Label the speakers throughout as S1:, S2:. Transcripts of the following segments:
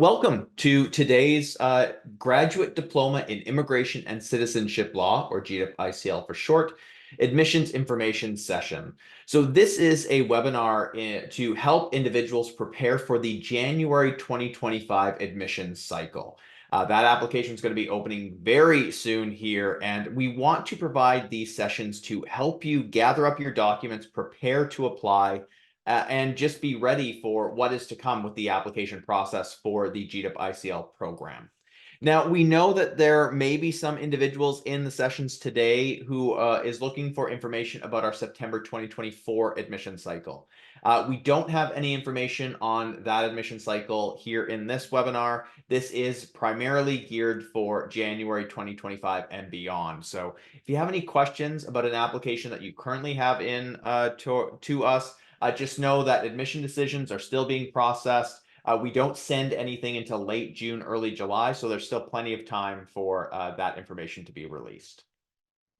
S1: Welcome to today's Graduate Diploma in Immigration and Citizenship Law, or GDipICL for short, admissions information session. So this is a webinar to help individuals prepare for the January 2025 admissions cycle. That application is going to be opening very soon here, and we want to provide these sessions to help you gather up your documents, prepare to apply, and just be ready for what is to come with the application process for the GDipICL program. Now, we know that there may be some individuals in the sessions today who is looking for information about our September 2024 admission cycle. We don't have any information on that admission cycle here in this webinar. This is primarily geared for January 2025 and beyond. So if you have any questions about an application that you currently have in to us, just know that admission decisions are still being processed. We don't send anything until late June, early July, so there's still plenty of time for that information to be released.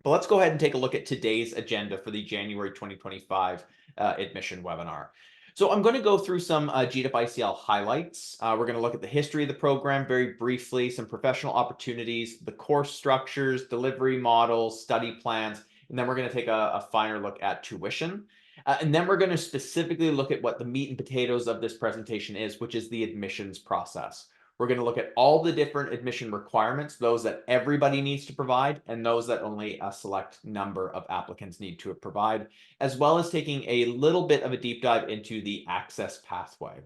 S1: But let's go ahead and take a look at today's agenda for the January 2025 admission webinar. So I'm going to go through some GDipICL highlights. We're going to look at the history of the program very briefly, some professional opportunities, the course structures, delivery models, study plans, and then we're going to take a finer look at tuition. And then we're going to specifically look at what the meat and potatoes of this presentation is, which is the admissions process. We're going to look at all the different admission requirements, those that everybody needs to provide, and those that only a select number of applicants need to provide, as well as taking a little bit of a deep dive into the access pathway.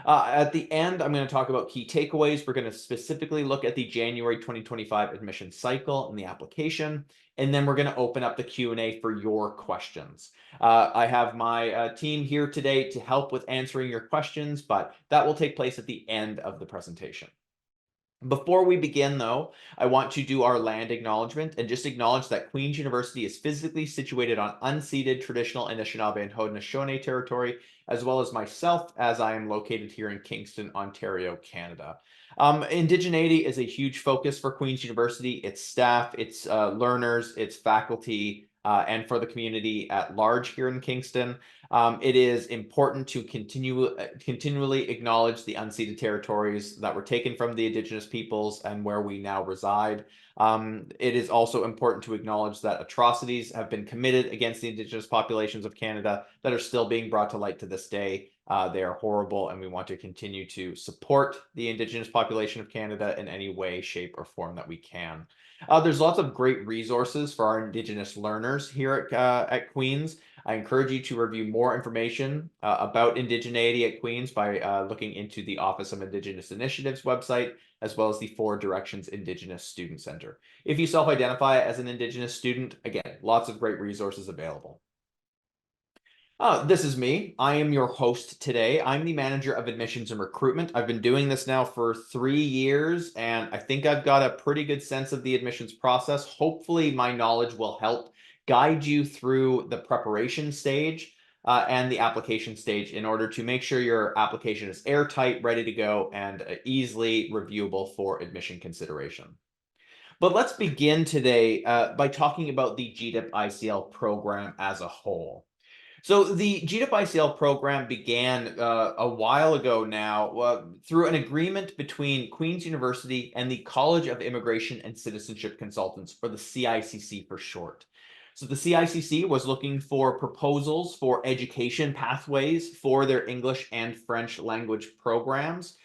S1: At the end, I'm going to talk about key takeaways. We're going to specifically look at the January 2025 admission cycle and the application, and then we're going to open up the Q&A for your questions. I have my team here today to help with answering your questions, but that will take place at the end of the presentation. Before we begin, though, I want to do our land acknowledgement and just acknowledge that Queen's University is physically situated on unceded traditional Anishinaabe and Haudenosaunee territory, as well as myself, as I am located here in Kingston, Ontario, Canada. Indigeneity is a huge focus for Queen's University, its staff, its learners, its faculty, and for the community at large here in Kingston. It is important to continually acknowledge the unceded territories that were taken from the Indigenous peoples and where we now reside. It is also important to acknowledge that atrocities have been committed against the Indigenous populations of Canada that are still being brought to light to this day. They are horrible, and we want to continue to support the Indigenous population of Canada in any way, shape, or form that we can. There's lots of great resources for our Indigenous learners here at Queen's. I encourage you to review more information about indigeneity at Queen's by looking into the Office of Indigenous Initiatives website, as well as the Four Directions Indigenous Student Center. If you self-identify as an Indigenous student, again, lots of great resources available. This is me. I am your host today. I'm the manager of admissions and recruitment. I've been doing this now for 3 years, and I think I've got a pretty good sense of the admissions process. Hopefully, my knowledge will help guide you through the preparation stage and the application stage in order to make sure your application is airtight, ready to go, and easily reviewable for admission consideration. But let's begin today by talking about the GDipICL program as a whole. So the GDipICL program began a while ago now through an agreement between Queen's University and the College of Immigration and Citizenship Consultants, or the CICC for short. So the CICC was looking for proposals for education pathways for their English and French language programs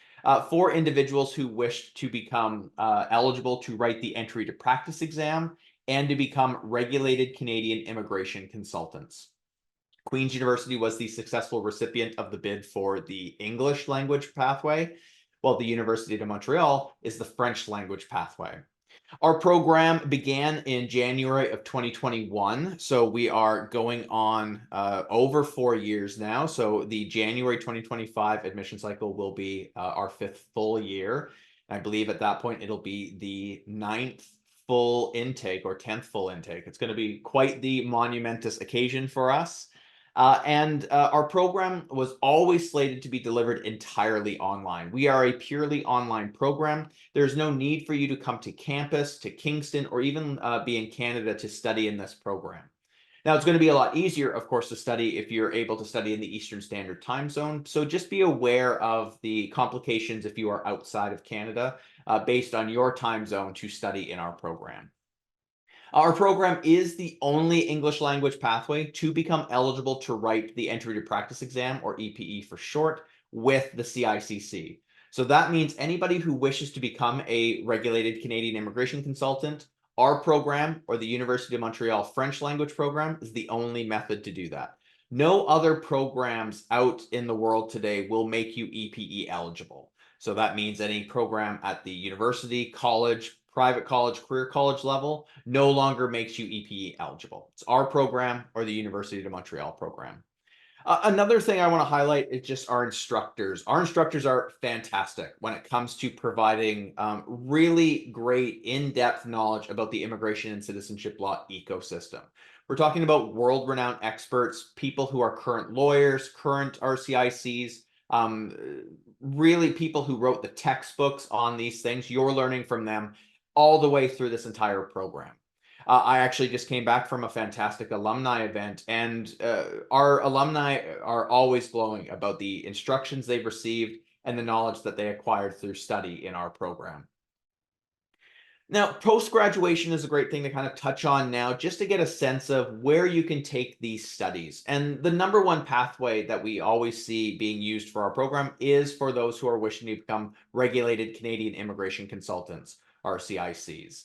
S1: for individuals who wished to become eligible to write the entry to practice exam and to become regulated Canadian immigration consultants. Queen's University was the successful recipient of the bid for the English language pathway, while the University de Montreal is the French language pathway. Our program began in January of 2021, so we are going on over 4 years now. So the January 2025 admission cycle will be our 5th full year. I believe at that point it'll be the 9th full intake or 10th full intake. It's going to be quite the monumentous occasion for us. Our program was always slated to be delivered entirely online. We are a purely online program. There's no need for you to come to campus, to Kingston, or even be in Canada to study in this program. Now, it's going to be a lot easier, of course, to study if you're able to study in the Eastern Standard Time Zone. So just be aware of the complications if you are outside of Canada, based on your time zone to study in our program. Our program is the only English language pathway to become eligible to write the Entry to Practice exam, or EPE for short, with the CICC. So that means anybody who wishes to become a regulated Canadian immigration consultant, our program or the University of Montreal French language program is the only method to do that. No other programs out in the world today will make you EPE eligible. So that means any program at the university, college, private college, career college level no longer makes you EPE eligible. It's our program or the University of Montreal program. Another thing I want to highlight is just our instructors. Our instructors are fantastic when it comes to providing really great in-depth knowledge about the immigration and citizenship law ecosystem. We're talking about world-renowned experts, people who are current lawyers, current RCICs, really people who wrote the textbooks on these things. You're learning from them all the way through this entire program. I actually just came back from a fantastic alumni event, and our alumni are always glowing about the instructions they've received and the knowledge that they acquired through study in our program. Now, post-graduation is a great thing to kind of touch on now, just to get a sense of where you can take these studies. And the number one pathway that we always see being used for our program is for those who are wishing to become regulated Canadian immigration consultants, RCICs.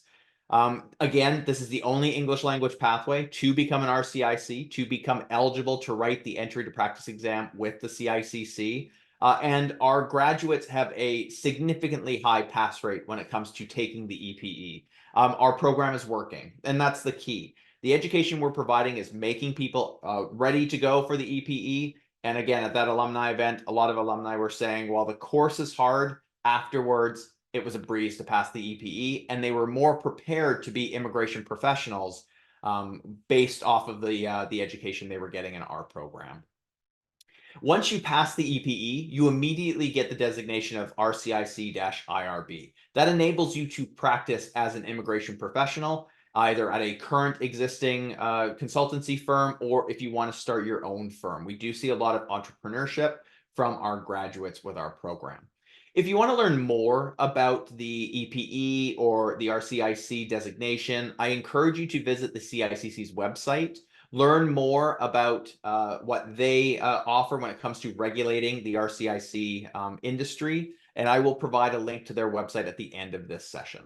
S1: Again, this is the only English language pathway to become an RCIC, to become eligible to write the Entry to Practice exam with the CICC. And our graduates have a significantly high pass rate when it comes to taking the EPE. Our program is working, and that's the key. The education we're providing is making people ready to go for the EPE. And again, at that alumni event, a lot of alumni were saying, while the course is hard, afterwards, it was a breeze to pass the EPE, and they were more prepared to be immigration professionals based off of the education they were getting in our program. Once you pass the EPE, you immediately get the designation of RCIC-IRB. That enables you to practice as an immigration professional, either at a current existing consultancy firm, or if you want to start your own firm. We do see a lot of entrepreneurship from our graduates with our program. If you want to learn more about the EPE or the RCIC designation, I encourage you to visit the CICC's website. Learn more about what they offer when it comes to regulating the RCIC industry, and I will provide a link to their website at the end of this session.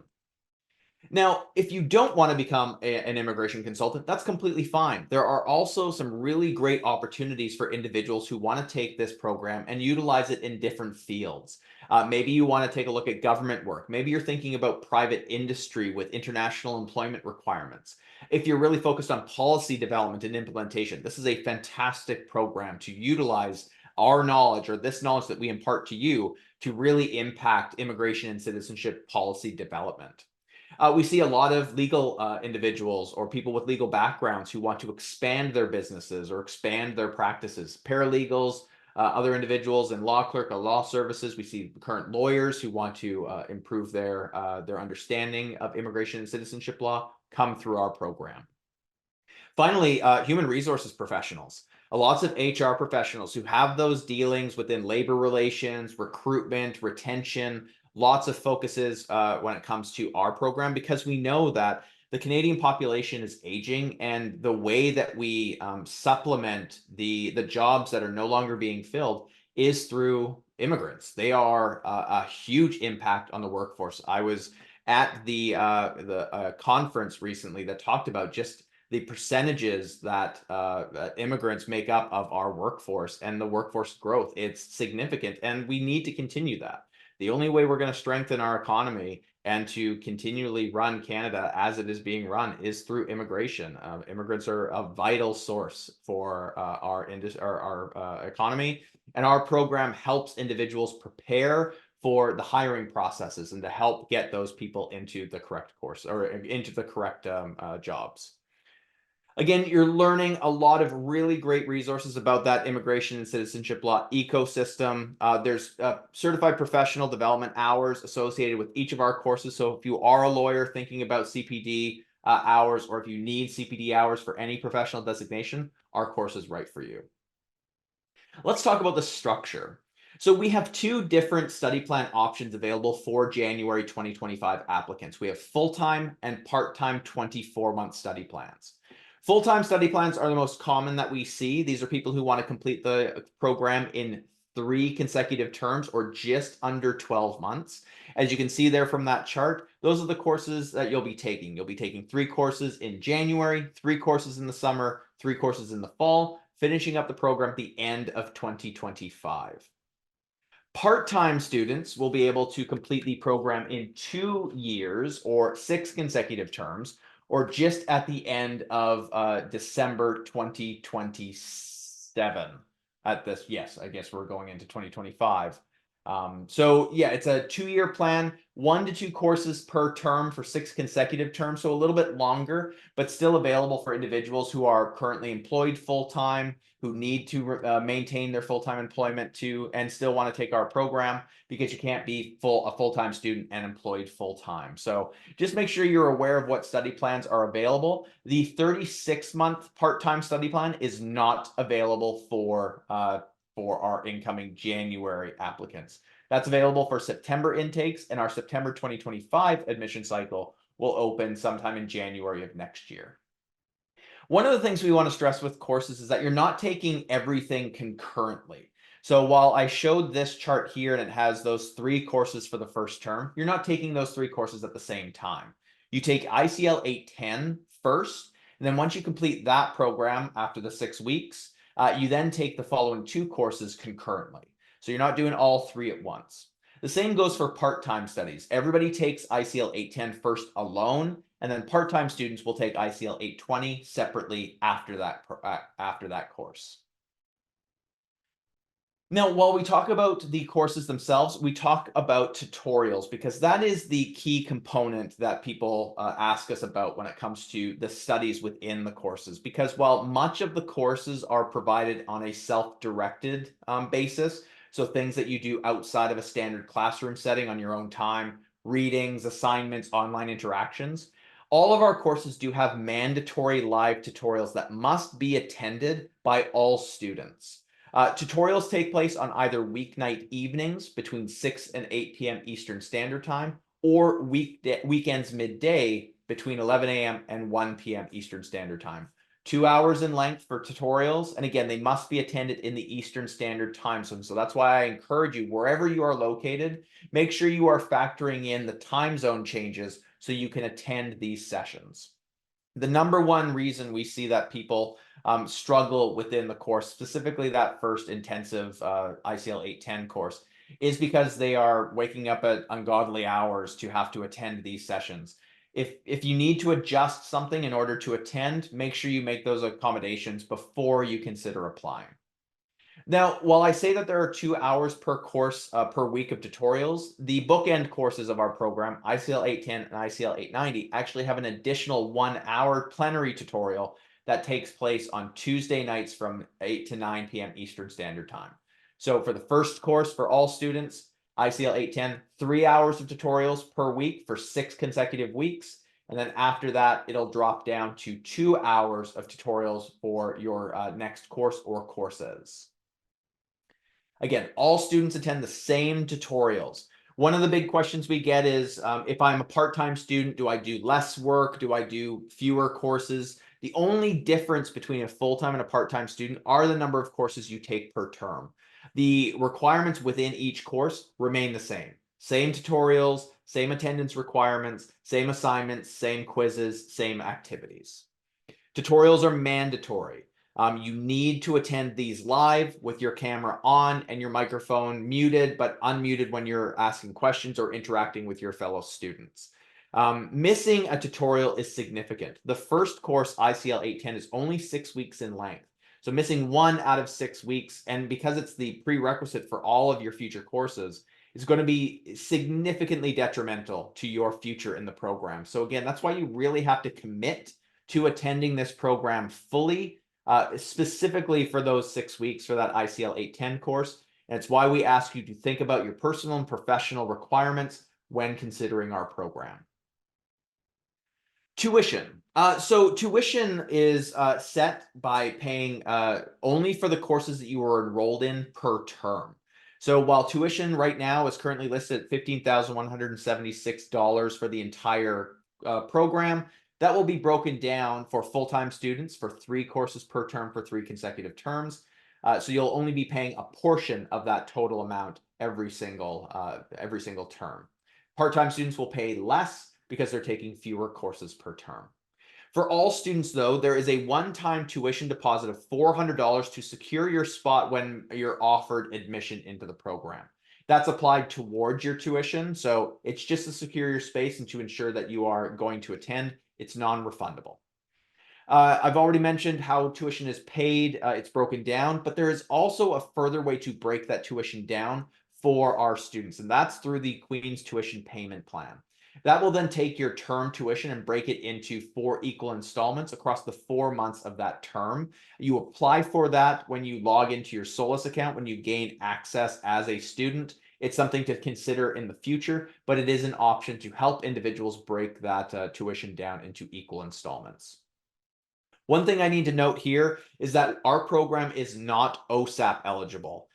S1: Now, if you don't want to become an immigration consultant, that's completely fine. There are also some really great opportunities for individuals who want to take this program and utilize it in different fields. Maybe you want to take a look at government work. Maybe you're thinking about private industry with international employment requirements. If you're really focused on policy development and implementation, this is a fantastic program to utilize our knowledge, or this knowledge that we impart to you, to really impact immigration and citizenship policy development. We see a lot of legal individuals or people with legal backgrounds who want to expand their businesses or expand their practices. Paralegals, other individuals in law clerk or law services. We see current lawyers who want to improve their understanding of immigration and citizenship law come through our program. Finally, human resources professionals. Lots of HR professionals who have those dealings within labor relations, recruitment, retention, lots of focuses when it comes to our program, because we know that the Canadian population is aging, and the way that we supplement the jobs that are no longer being filled is through immigrants. They are a huge impact on the workforce. I was at the conference recently that talked about just the percentages that immigrants make up of our workforce and the workforce growth. It's significant, and we need to continue that. The only way we're going to strengthen our economy and to continually run Canada as it is being run is through immigration. Immigrants are a vital source for our economy, and our program helps individuals prepare for the hiring processes and to help get those people into the correct course or into the correct jobs. Again, you're learning a lot of really great resources about that immigration and citizenship law ecosystem. There's certified professional development hours associated with each of our courses. So if you are a lawyer thinking about CPD, hours, or if you need CPD hours for any professional designation, our course is right for you. Let's talk about the structure. So we have two different study plan options available for January 2025 applicants. We have full-time and part-time 24-month study plans. Full-time study plans are the most common that we see. These are people who want to complete the program in 3 consecutive terms or just under 12 months. As you can see there from that chart, those are the courses that you'll be taking. You'll be taking 3 courses in January, 3 courses in the summer, 3 courses in the fall, finishing up the program at the end of 2025. Part-time students will be able to complete the program in 2 years or 6 consecutive terms, or just at the end of December 2027. At this, yes, I guess we're going into 2025. So yeah, it's a 2-year plan, 1 to 2 courses per term for 6 consecutive terms, so a little bit longer, but still available for individuals who are currently employed full-time, who need to maintain their full-time employment and still want to take our program, because you can't be a full-time student and employed full-time. So just make sure you're aware of what study plans are available. The 36-month part-time study plan is not available for our incoming January applicants. That's available for September intakes, and our September 2025 admission cycle will open sometime in January of next year. One of the things we want to stress with courses is that you're not taking everything concurrently. So while I showed this chart here and it has those 3 courses for the first term, you're not taking those 3 courses at the same time. You take ICL 810 first, and then once you complete that program after the 6 weeks, you then take the following 2 courses concurrently. So you're not doing all 3 at once. The same goes for part-time studies. Everybody takes ICL 810 first alone, and then part-time students will take ICL 820 separately after that course. Now, while we talk about the courses themselves, we talk about tutorials, because that is the key component that people ask us about when it comes to the studies within the courses. Because while much of the courses are provided on a self-directed basis, so things that you do outside of a standard classroom setting on your own time, readings, assignments, online interactions, all of our courses do have mandatory live tutorials that must be attended by all students. Tutorials take place on either weeknight evenings between 6 and 8 p.m. Eastern Standard Time, or weekends midday between 11 a.m. and 1 p.m. Eastern Standard Time. 2 hours in length for tutorials, and again, they must be attended in the Eastern Standard Time zone. So that's why I encourage you, wherever you are located, make sure you are factoring in the time zone changes so you can attend these sessions. The number one reason we see that people struggle within the course, specifically that first intensive ICL 810 course, is because they are waking up at ungodly hours to have to attend these sessions. If you need to adjust something in order to attend, make sure you make those accommodations before you consider applying. Now, while I say that there are 2 hours per course per week of tutorials, the bookend courses of our program, ICL 810 and ICL 890, actually have an additional 1-hour plenary tutorial that takes place on Tuesday nights from 8 to 9 p.m. Eastern Standard Time. So for the first course for all students, ICL 810, 3 hours of tutorials per week for 6 consecutive weeks. And then after that, it'll drop down to 2 hours of tutorials for your next course or courses. Again, all students attend the same tutorials. One of the big questions we get is, if I'm a part-time student, do I do less work? Do I do fewer courses? The only difference between a full-time and a part-time student are the number of courses you take per term. The requirements within each course remain the same. Same tutorials, same attendance requirements, same assignments, same quizzes, same activities. Tutorials are mandatory. You need to attend these live with your camera on and your microphone muted, but unmuted when you're asking questions or interacting with your fellow students. Missing a tutorial is significant. The first course, ICL 810, is only 6 weeks in length. So missing 1 out of 6 weeks, and because it's the prerequisite for all of your future courses, is going to be significantly detrimental to your future in the program. So again, that's why you really have to commit to attending this program fully, specifically for those 6 weeks for that ICL 810 course. And it's why we ask you to think about your personal and professional requirements when considering our program. Tuition. So tuition is set by paying only for the courses that you are enrolled in per term. So while tuition right now is currently listed at $15,176 for the entire program, that will be broken down for full-time students for 3 courses per term for 3 consecutive terms. So you'll only be paying a portion of that total amount every single term. Part-time students will pay less because they're taking fewer courses per term. For all students, though, there is a one-time tuition deposit of $400 to secure your spot when you're offered admission into the program. That's applied towards your tuition, so it's just to secure your space and to ensure that you are going to attend. It's non-refundable. I've already mentioned how tuition is paid. It's broken down, but there is also a further way to break that tuition down for our students, and that's through the Queen's Tuition Payment Plan. That will then take your term tuition and break it into 4 equal installments across the 4 months of that term. You apply for that when you log into your Solus account, when you gain access as a student. It's something to consider in the future, but it is an option to help individuals break that tuition down into equal installments. One thing I need to note here is that our program is not OSAP eligible.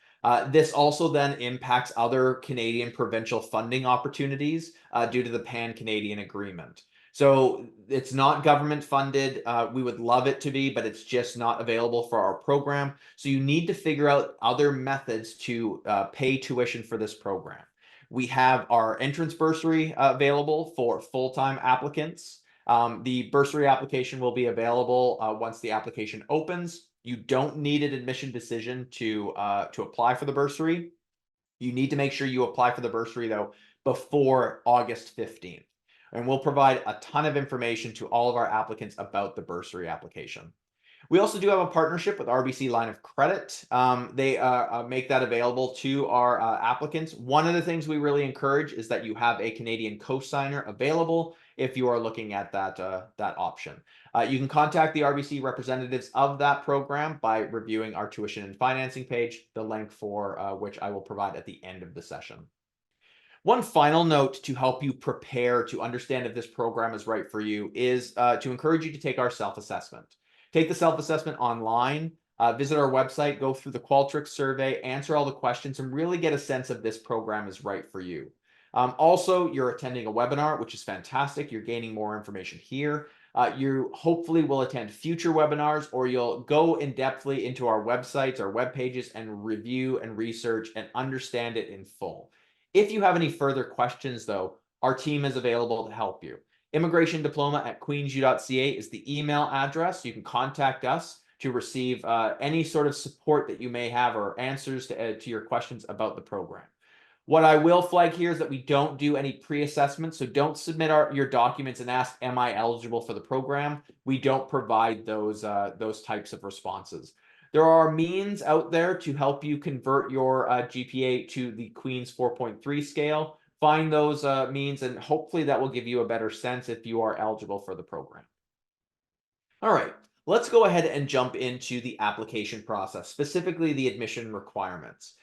S1: This also then impacts other Canadian provincial funding opportunities due to the Pan-Canadian Agreement. So it's not government funded. We would love it to be, but it's just not available for our program. So you need to figure out other methods to pay tuition for this program. We have our entrance bursary available for full-time applicants. The bursary application will be available once the application opens. You don't need an admission decision to apply for the bursary. You need to make sure you apply for the bursary, though, before August 15th. And we'll provide a ton of information to all of our applicants about the bursary application. We also do have a partnership with RBC Line of Credit. They make that available to our applicants. One of the things we really encourage is that you have a Canadian cosigner available if you are looking at that option. You can contact the RBC representatives of that program by reviewing our tuition and financing page, the link for which I will provide at the end of the session. One final note to help you prepare to understand if this program is right for you is to encourage you to take our self-assessment. Take the self-assessment online, visit our website, go through the Qualtrics survey, answer all the questions, and really get a sense of this program is right for you. Also, you're attending a webinar, which is fantastic. You're gaining more information here. You hopefully will attend future webinars, or you'll go in-depthly into our websites, our web pages, and review and research and understand it in full. If you have any further questions, though, our team is available to help you. immigrationdiploma@queensu.ca is the email address. You can contact us to receive any sort of support that you may have or answers to your questions about the program. What I will flag here is that we don't do any pre-assessment, so don't submit your documents and ask, am I eligible for the program? We don't provide those types of responses. There are means out there to help you convert your GPA to the Queen's 4.3 scale. Find those means, and hopefully that will give you a better sense if you are eligible for the program. All right, let's go ahead and jump into the application process, specifically the admission requirements.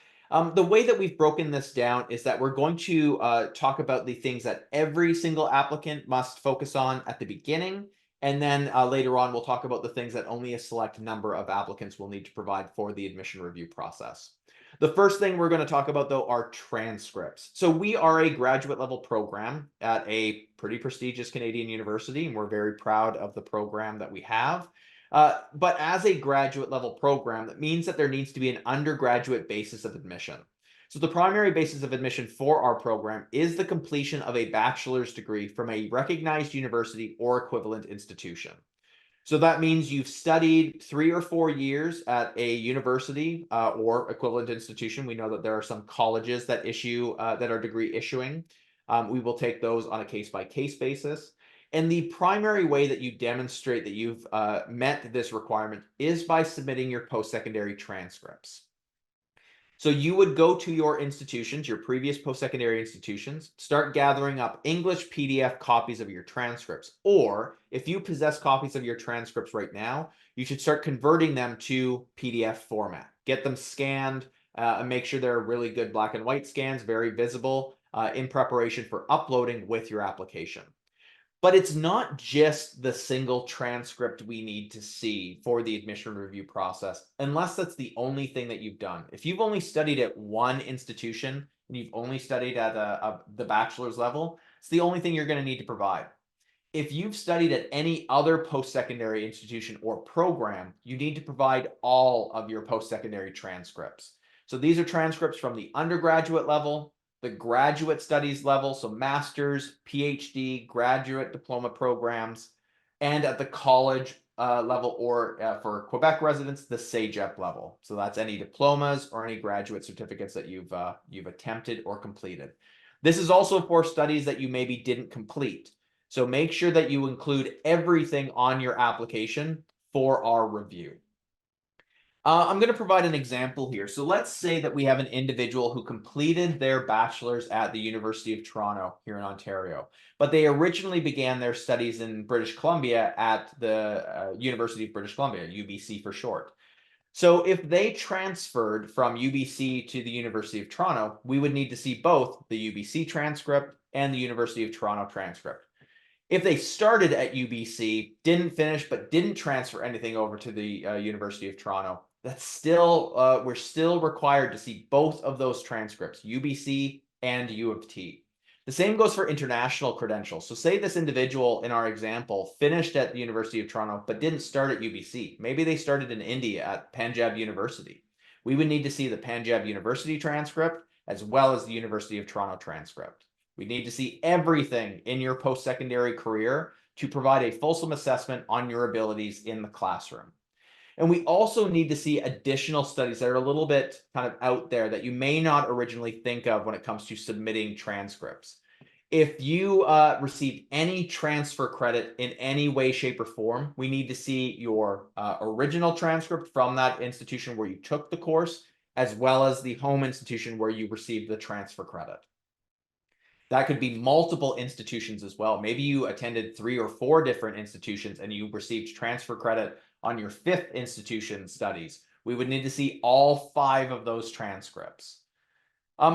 S1: The way that we've broken this down is that we're going to talk about the things that every single applicant must focus on at the beginning. And then later on, we'll talk about the things that only a select number of applicants will need to provide for the admission review process. The first thing we're going to talk about, though, are transcripts. So we are a graduate level program at a pretty prestigious Canadian university, and we're very proud of the program that we have. But as a graduate level program, that means that there needs to be an undergraduate basis of admission. So the primary basis of admission for our program is the completion of a bachelor's degree from a recognized university or equivalent institution. So that means you've studied 3 or 4 years at a university or equivalent institution. We know that there are some colleges that that are degree issuing. We will take those on a case-by-case basis. And the primary way that you demonstrate that you've met this requirement is by submitting your post-secondary transcripts. So you would go to your institutions, your previous post-secondary institutions, start gathering up English PDF copies of your transcripts. Or if you possess copies of your transcripts right now, you should start converting them to PDF format. Get them scanned and make sure they're really good black and white scans, very visible in preparation for uploading with your application. But it's not just the single transcript we need to see for the admission review process, unless that's the only thing that you've done. If you've only studied at one institution and you've only studied at the bachelor's level, it's the only thing you're going to need to provide. If you've studied at any other post-secondary institution or program, you need to provide all of your post-secondary transcripts. So these are transcripts from the undergraduate level, the graduate studies level, so master's, PhD, graduate diploma programs, and at the college level, or for Quebec residents, the CEGEP level. So that's any diplomas or any graduate certificates that you've attempted or completed. This is also for studies that you maybe didn't complete. So make sure that you include everything on your application for our review. I'm going to provide an example here. So let's say that we have an individual who completed their bachelor's at the University of Toronto here in Ontario, but they originally began their studies in British Columbia at the University of British Columbia, UBC for short. So if they transferred from UBC to the University of Toronto, we would need to see both the UBC transcript and the University of Toronto transcript. If they started at UBC, didn't finish, but didn't transfer anything over to the University of Toronto, that's still we're still required to see both of those transcripts, UBC and U of T. The same goes for international credentials. So say this individual in our example finished at the University of Toronto, but didn't start at UBC. Maybe they started in India at Punjab University. We would need to see the Punjab University transcript as well as the University of Toronto transcript. We need to see everything in your post-secondary career to provide a fulsome assessment on your abilities in the classroom. And we also need to see additional studies that are a little bit kind of out there that you may not originally think of when it comes to submitting transcripts. If you receive any transfer credit in any way, shape, or form, we need to see your original transcript from that institution where you took the course, as well as the home institution where you received the transfer credit. That could be multiple institutions as well. Maybe you attended 3 or 4 different institutions and you received transfer credit on your 5th institution studies. We would need to see all 5 of those transcripts.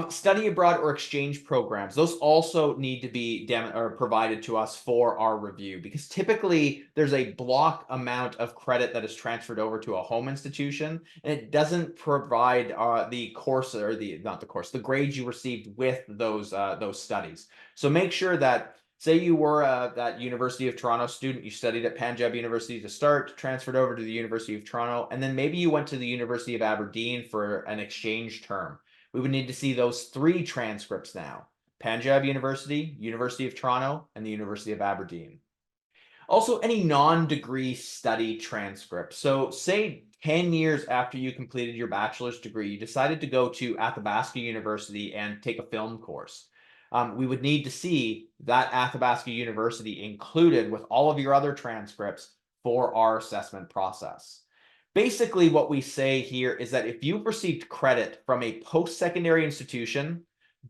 S1: Study abroad or exchange programs, those also need to be provided to us for our review, because typically there's a block amount of credit that is transferred over to a home institution, and it doesn't provide the course, or the grades you received with those studies. So make sure that, say you were that University of Toronto student, you studied at Punjab University to start, transferred over to the University of Toronto, and then maybe you went to the University of Aberdeen for an exchange term. We would need to see those 3 transcripts now: Punjab University, University of Toronto, and the University of Aberdeen. Also, any non-degree study transcripts. So say 10 years after you completed your bachelor's degree, you decided to go to Athabasca University and take a film course. We would need to see that Athabasca University included with all of your other transcripts for our assessment process. Basically, what we say here is that if you've received credit from a post-secondary institution,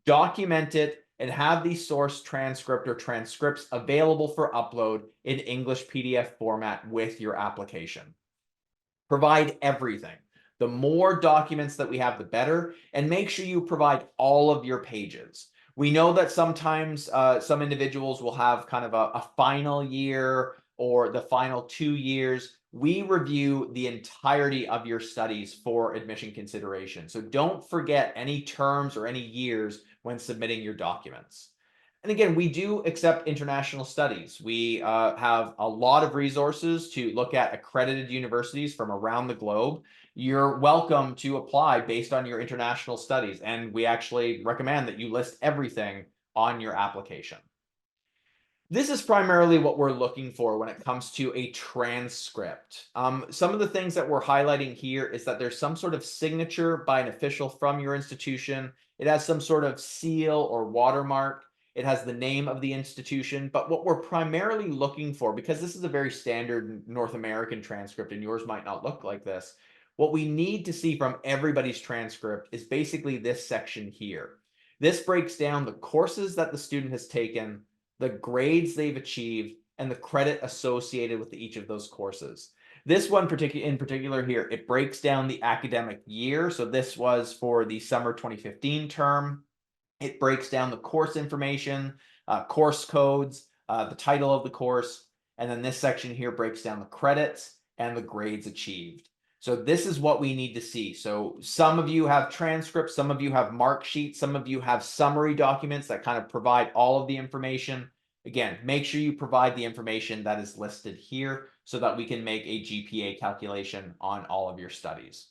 S1: document it and have the source transcript or transcripts available for upload in English PDF format with your application. Provide everything. The more documents that we have, the better, and make sure you provide all of your pages. We know that sometimes some individuals will have kind of a final year or the final 2 years. We review the entirety of your studies for admission consideration. So don't forget any terms or any years when submitting your documents. And again, we do accept international studies. We have a lot of resources to look at accredited universities from around the globe. You're welcome to apply based on your international studies, and we actually recommend that you list everything on your application. This is primarily what we're looking for when it comes to a transcript. Some of the things that we're highlighting here is that there's some sort of signature by an official from your institution. It has some sort of seal or watermark. It has the name of the institution. But what we're primarily looking for, because this is a very standard North American transcript and yours might not look like this, what we need to see from everybody's transcript is basically this section here. This breaks down the courses that the student has taken, the grades they've achieved, and the credit associated with each of those courses. This one in particular here, it breaks down the academic year. So this was for the summer 2015 term. It breaks down the course information, course codes, the title of the course, and then this section here breaks down the credits and the grades achieved. So this is what we need to see. So some of you have transcripts, some of you have mark sheets, some of you have summary documents that kind of provide all of the information. Again, make sure you provide the information that is listed here so that we can make a GPA calculation on all of your studies.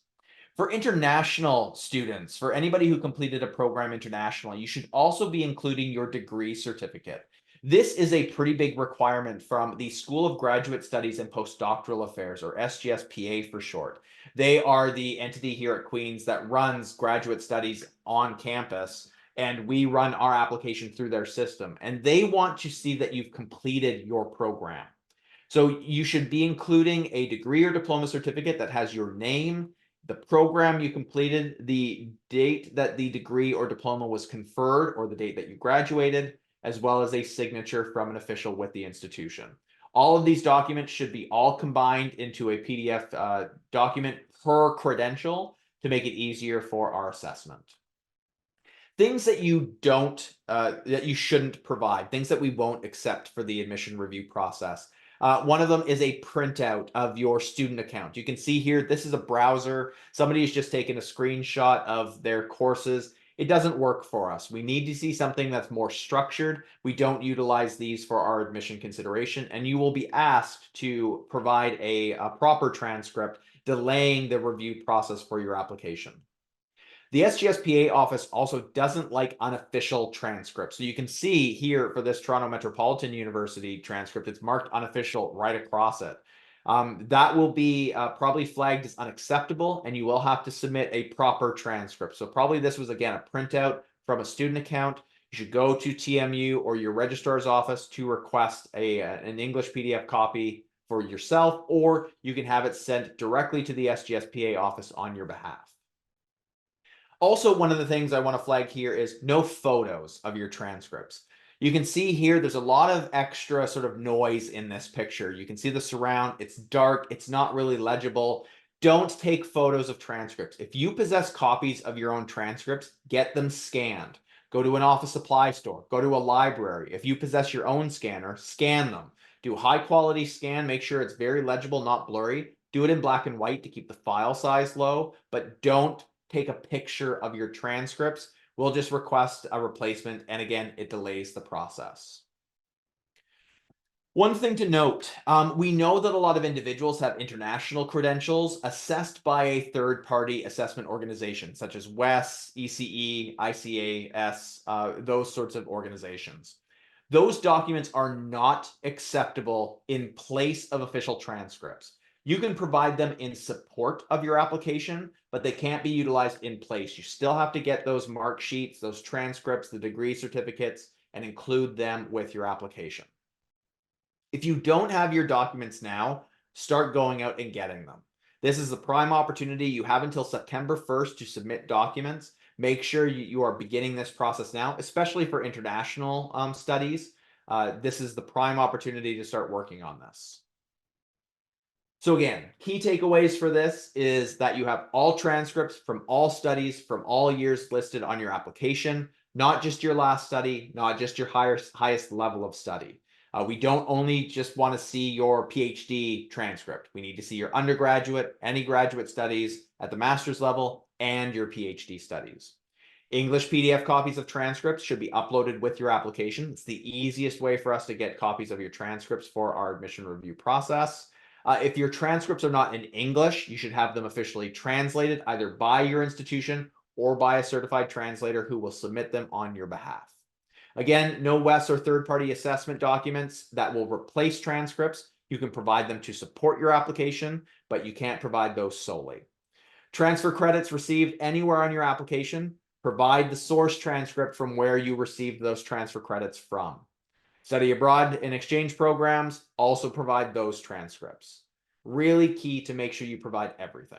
S1: For international students, for anybody who completed a program internationally, you should also be including your degree certificate. This is a pretty big requirement from the School of Graduate Studies and Postdoctoral Affairs, or SGSPA for short. They are the entity here at Queen's that runs graduate studies on campus, and we run our application through their system. And they want to see that you've completed your program. So you should be including a degree or diploma certificate that has your name, the program you completed, the date that the degree or diploma was conferred, or the date that you graduated, as well as a signature from an official with the institution. All of these documents should be all combined into a PDF document per credential to make it easier for our assessment. Things that you shouldn't provide, things that we won't accept for the admission review process. One of them is a printout of your student account. You can see here, this is a browser. Somebody has just taken a screenshot of their courses. It doesn't work for us. We need to see something that's more structured. We don't utilize these for our admission consideration, and you will be asked to provide a proper transcript delaying the review process for your application. The SGSPA office also doesn't like unofficial transcripts. So you can see here for this Toronto Metropolitan University transcript, it's marked unofficial right across it. That will be probably flagged as unacceptable, and you will have to submit a proper transcript. So probably this was, again, a printout from a student account. You should go to TMU or your registrar's office to request an English PDF copy for yourself, or you can have it sent directly to the SGSPA office on your behalf. Also, one of the things I want to flag here is no photos of your transcripts. You can see here, there's a lot of extra sort of noise in this picture. You can see the surround, it's dark, it's not really legible. Don't take photos of transcripts. If you possess copies of your own transcripts, get them scanned. Go to an office supply store, go to a library. If you possess your own scanner, scan them. Do a high quality scan, make sure it's very legible, not blurry. Do it in black and white to keep the file size low, but don't take a picture of your transcripts. We'll just request a replacement, and again, it delays the process. One thing to note, we know that a lot of individuals have international credentials assessed by a third-party assessment organization, such as WES, ECE, ICAS, those sorts of organizations. Those documents are not acceptable in place of official transcripts. You can provide them in support of your application, but they can't be utilized in place. You still have to get those mark sheets, those transcripts, the degree certificates, and include them with your application. If you don't have your documents now, start going out and getting them. This is the prime opportunity. You have until September 1st to submit documents. Make sure you are beginning this process now, especially for international studies. This is the prime opportunity to start working on this. So again, key takeaways for this is that you have all transcripts from all studies from all years listed on your application, not just your last study, not just your highest level of study. We don't only just want to see your PhD transcript. We need to see your undergraduate, any graduate studies at the master's level, and your PhD studies. English PDF copies of transcripts should be uploaded with your application. It's the easiest way for us to get copies of your transcripts for our admission review process. If your transcripts are not in English, you should have them officially translated either by your institution or by a certified translator who will submit them on your behalf. Again, no WES or third-party assessment documents that will replace transcripts. You can provide them to support your application, but you can't provide those solely. Transfer credits received anywhere on your application. Provide the source transcript from where you received those transfer credits from. Study abroad and exchange programs, also provide those transcripts. Really key to make sure you provide everything.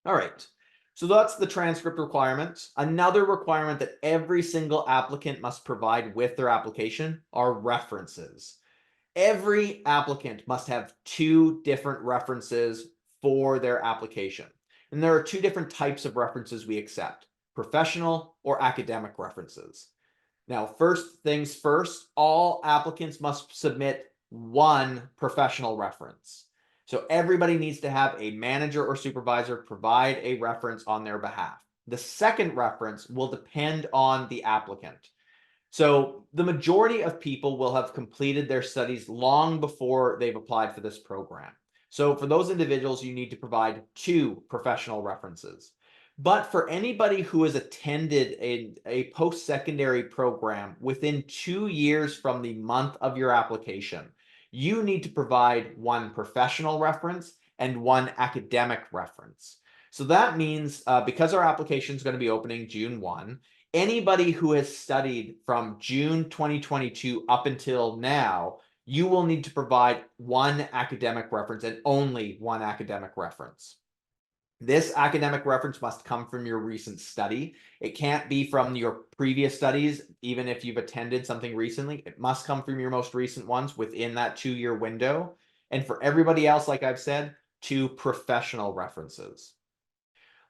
S1: All right, so that's the transcript requirements. Another requirement that every single applicant must provide with their application are references. Every applicant must have 2 different references for their application. And there are 2 different types of references we accept: professional or academic references. Now, first things first, all applicants must submit one professional reference. So everybody needs to have a manager or supervisor provide a reference on their behalf. The second reference will depend on the applicant. So the majority of people will have completed their studies long before they've applied for this program. So for those individuals, you need to provide two professional references. But for anybody who has attended a post-secondary program within 2 years from the month of your application, you need to provide one professional reference and one academic reference. So that means because our application is going to be opening June 1, anybody who has studied from June 2022 up until now, you will need to provide one academic reference and only one academic reference. This academic reference must come from your recent study. It can't be from your previous studies, even if you've attended something recently. It must come from your most recent ones within that 2-year window. And for everybody else, like I've said, 2 professional references.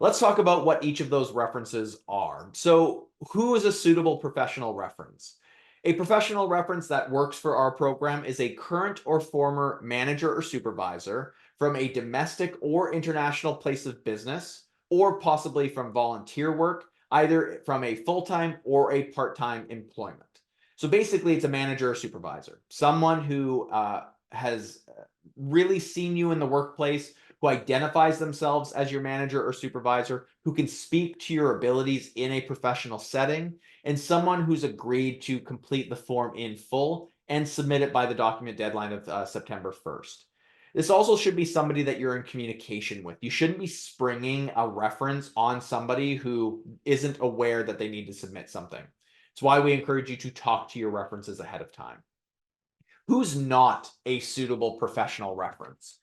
S1: Let's talk about what each of those references are. So, who is a suitable professional reference? A professional reference that works for our program is a current or former manager or supervisor from a domestic or international place of business, or possibly from volunteer work, either from a full-time or a part-time employment. So basically, it's a manager or supervisor, someone who has really seen you in the workplace, who identifies themselves as your manager or supervisor, who can speak to your abilities in a professional setting, and someone who's agreed to complete the form in full and submit it by the document deadline of September 1st. This also should be somebody that you're in communication with. You shouldn't be springing a reference on somebody who isn't aware that they need to submit something. It's why we encourage you to talk to your references ahead of time. Who's not a suitable professional reference?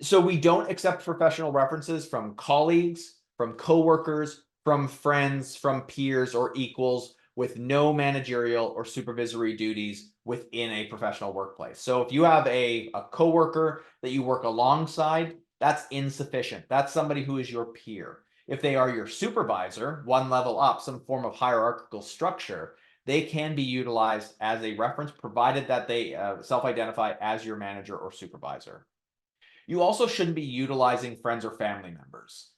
S1: So we don't accept professional references from colleagues, from coworkers, from friends, from peers or equals with no managerial or supervisory duties within a professional workplace. So if you have a coworker that you work alongside, that's insufficient. That's somebody who is your peer. If they are your supervisor, one level up, some form of hierarchical structure, they can be utilized as a reference, provided that they self-identify as your manager or supervisor. You also shouldn't be utilizing friends or family members.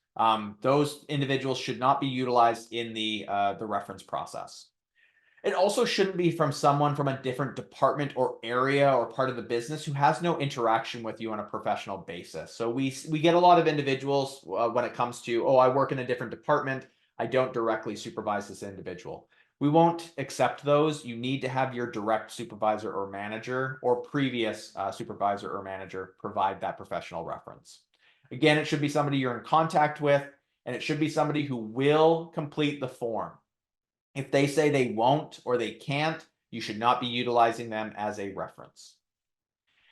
S1: Those individuals should not be utilized in the reference process. It also shouldn't be from someone from a different department or area or part of the business who has no interaction with you on a professional basis. So we get a lot of individuals when it comes to, oh, I work in a different department, I don't directly supervise this individual. We won't accept those. You need to have your direct supervisor or manager or previous supervisor or manager provide that professional reference. Again, it should be somebody you're in contact with, and it should be somebody who will complete the form. If they say they won't or they can't, you should not be utilizing them as a reference.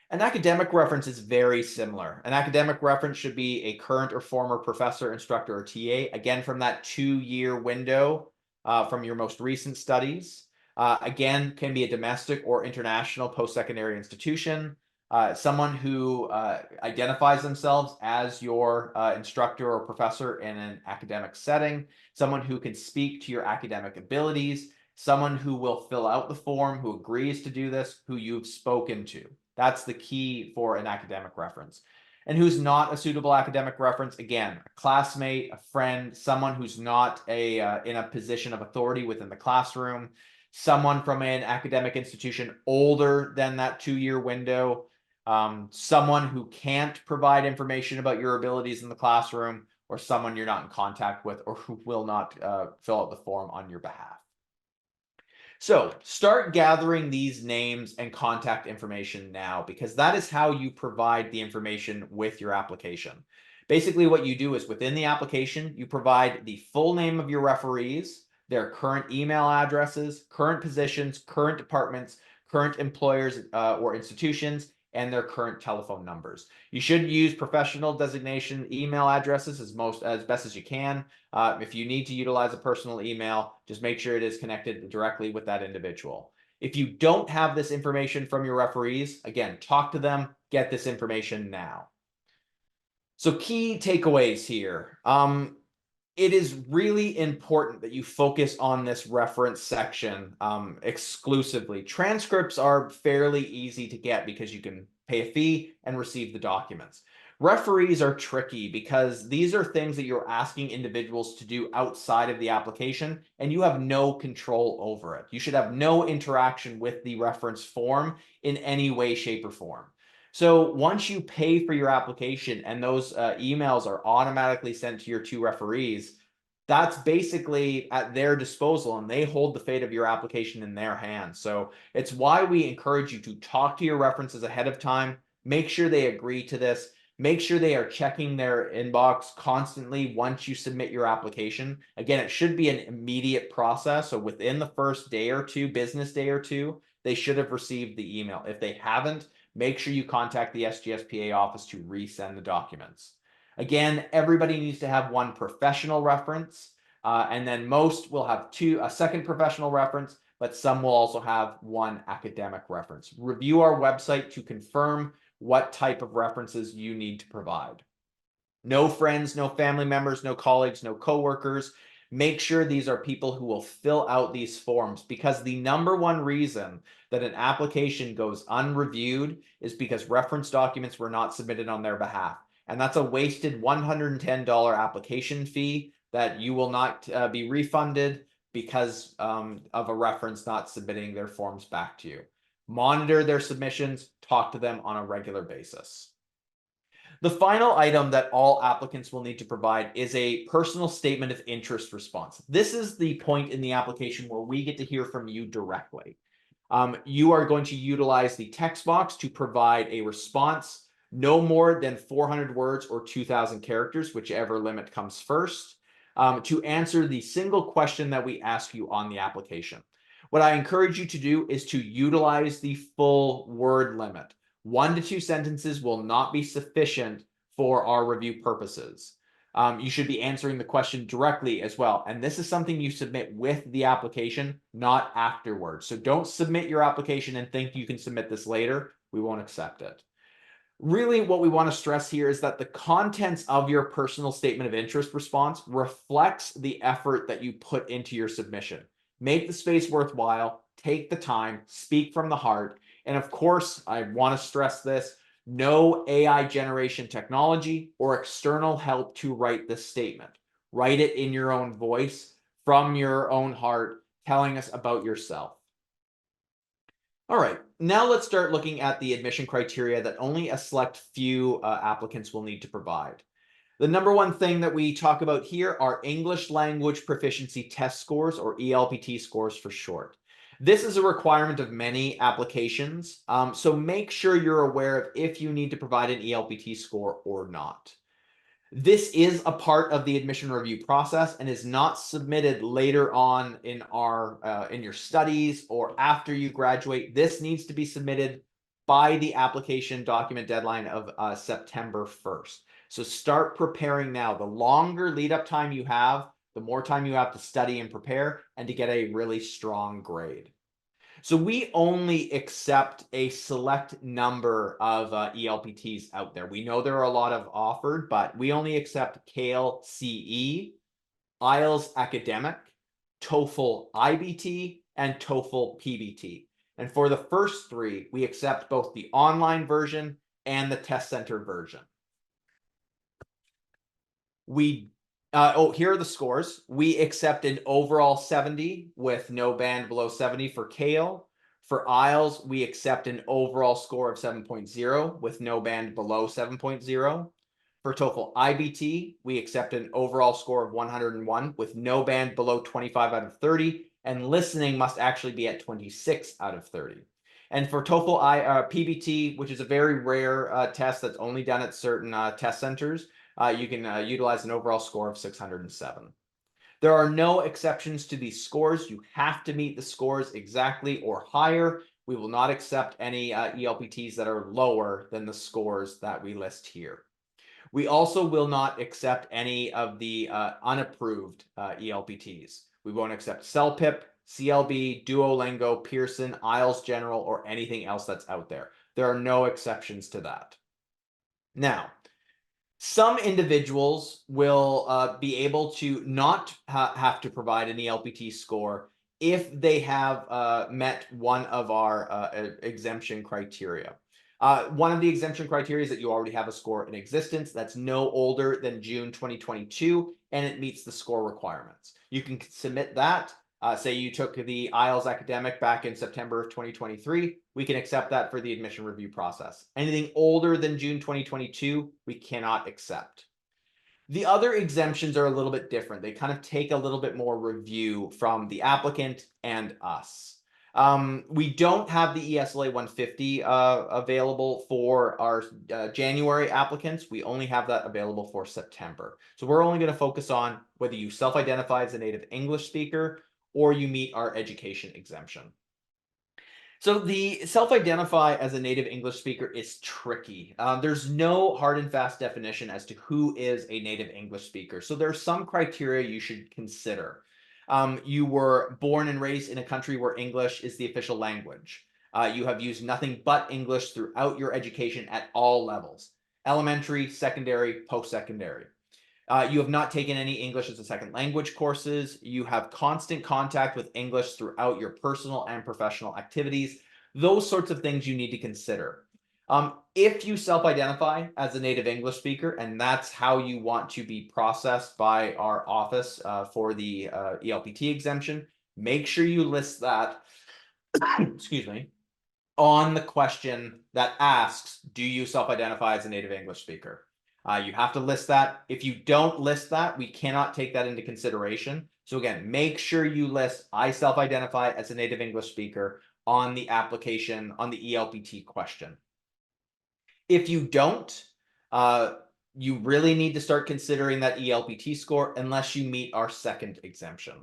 S1: An academic reference is very similar. An academic reference should be a current or former professor, instructor, or TA, again, from that 2-year window from your most recent studies. Again, can be a domestic or international post-secondary institution. Someone who identifies themselves as your instructor or professor in an academic setting, someone who can speak to your academic abilities, someone who will fill out the form, who agrees to do this, who you've spoken to. That's the key for an academic reference. And who's not a suitable academic reference? Again, a classmate, a friend, someone who's not in a position of authority within the classroom, someone from an academic institution older than that 2-year window, someone who can't provide information about your abilities in the classroom, or someone you're not in contact with or who will not fill out the form on your behalf. So start gathering these names and contact information now, because that is how you provide the information with your application. Basically, what you do is within the application, you provide the full name of your referees, their current email addresses, current positions, current departments, current employers or institutions, and their current telephone numbers. You should use professional designation email addresses as best as you can. If you need to utilize a personal email, just make sure it is connected directly with that individual. If you don't have this information from your referees, again, talk to them, get this information now. So key takeaways here. it is really important that you focus on this reference section exclusively. Transcripts are fairly easy to get because you can pay a fee and receive the documents. Referees are tricky because these are things that you're asking individuals to do outside of the application, and you have no control over it. You should have no interaction with the reference form in any way, shape, or form. So once you pay for your application and those emails are automatically sent to your two referees, that's basically at their disposal and they hold the fate of your application in their hands. So it's why we encourage you to talk to your references ahead of time, make sure they agree to this, make sure they are checking their inbox constantly once you submit your application. Again, it should be an immediate process. So within the first day or two, business day or two, they should have received the email. If they haven't, make sure you contact the SGSPA office to resend the documents. Again, everybody needs to have one professional reference, and then most will have a second professional reference, but some will also have one academic reference. Review our website to confirm what type of references you need to provide. No friends, no family members, no colleagues, no coworkers. Make sure these are people who will fill out these forms, because the number one reason that an application goes unreviewed is because reference documents were not submitted on their behalf. And that's a wasted $110 application fee that you will not be refunded because of a reference not submitting their forms back to you. Monitor their submissions, talk to them on a regular basis. The final item that all applicants will need to provide is a personal statement of interest response. This is the point in the application where we get to hear from you directly. You are going to utilize the text box to provide a response no more than 400 words or 2,000 characters, whichever limit comes first, to answer the single question that we ask you on the application. What I encourage you to do is to utilize the full word limit. 1 to 2 sentences will not be sufficient for our review purposes. You should be answering the question directly as well. And this is something you submit with the application, not afterwards. So don't submit your application and think you can submit this later. We won't accept it. Really, what we want to stress here is that the contents of your personal statement of interest response reflects the effort that you put into your submission. Make the space worthwhile, take the time, speak from the heart. And of course, I want to stress this, no AI generation technology or external help to write this statement. Write it in your own voice, from your own heart, telling us about yourself. All right, now let's start looking at the admission criteria that only a select few applicants will need to provide. The number one thing that we talk about here are English language proficiency test scores, or ELPT scores for short. This is a requirement of many applications, so make sure you're aware of if you need to provide an ELPT score or not. This is a part of the admission review process and is not submitted later on in your studies or after you graduate. This needs to be submitted by the application document deadline of September 1st. So start preparing now. The longer lead up time you have, the more time you have to study and prepare and to get a really strong grade. So we only accept a select number of ELPTs out there. We know there are a lot of offered, but we only accept CALE CE, IELTS Academic, TOEFL IBT, and TOEFL PBT. And for the first three, we accept both the online version and the test center version. Here are the scores. We accept an overall 70 with no band below 70 for CALE. For IELTS, we accept an overall score of 7.0 with no band below 7.0. For TOEFL IBT, we accept an overall score of 101 with no band below 25 out of 30, and listening must actually be at 26 out of 30. And for TOEFL PBT, which is a very rare test that's only done at certain test centers, you can utilize an overall score of 607. There are no exceptions to these scores. You have to meet the scores exactly or higher. We will not accept any ELPTs that are lower than the scores that we list here. We also will not accept any of the unapproved ELPTs. We won't accept CELPIP, CLB, Duolingo, Pearson, IELTS General, or anything else that's out there. There are no exceptions to that. Now, Some individuals will be able to not have to provide an ELPT score if they have met one of our exemption criteria. One of the exemption criteria is that you already have a score in existence that's no older than June 2022, and it meets the score requirements. You can submit that. Say you took the IELTS academic back in September of 2023, we can accept that for the admission review process. Anything older than June 2022, we cannot accept. The other exemptions are a little bit different. They kind of take a little bit more review from the applicant and us. We don't have the ESLA 150 available for our January applicants. We only have that available for September. So we're only going to focus on whether you self-identify as a native English speaker or you meet our education exemption. So the self-identify as a native English speaker is tricky. There's no hard and fast definition as to who is a native English speaker. So there's some criteria you should consider. You were born and raised in a country where English is the official language. You have used nothing but English throughout your education at all levels: elementary, secondary, post-secondary. You have not taken any English as a second language courses. You have constant contact with English throughout your personal and professional activities. Those sorts of things you need to consider. If you self-identify as a native English speaker and that's how you want to be processed by our office for the ELPT exemption, make sure you list that, excuse me, on the question that asks, do you self-identify as a native English speaker? You have to list that. If you don't list that, we cannot take that into consideration. So again, make sure you list, I self-identify as a native English speaker on the application, on the ELPT question. If you don't, you really need to start considering that ELPT score unless you meet our second exemption.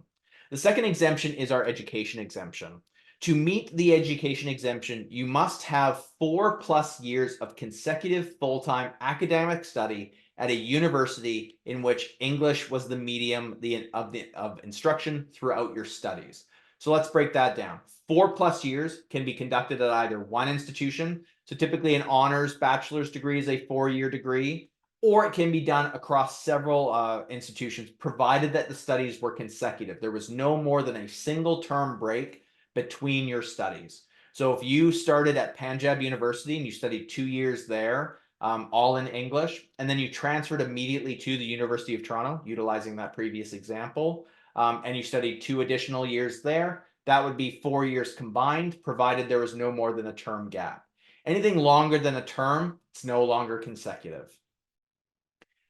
S1: The second exemption is our education exemption. To meet the education exemption, you must have 4+ years of consecutive full-time academic study at a university in which English was the medium of instruction throughout your studies. So let's break that down. 4+ years can be conducted at either one institution. So typically an honors bachelor's degree is a 4-year degree, or it can be done across several institutions, provided that the studies were consecutive. There was no more than a single term break between your studies. So if you started at Punjab University and you studied 2 years there, all in English, and then you transferred immediately to the University of Toronto, utilizing that previous example, and you studied 2 additional years there, that would be 4 years combined, provided there was no more than a term gap. Anything longer than a term, it's no longer consecutive.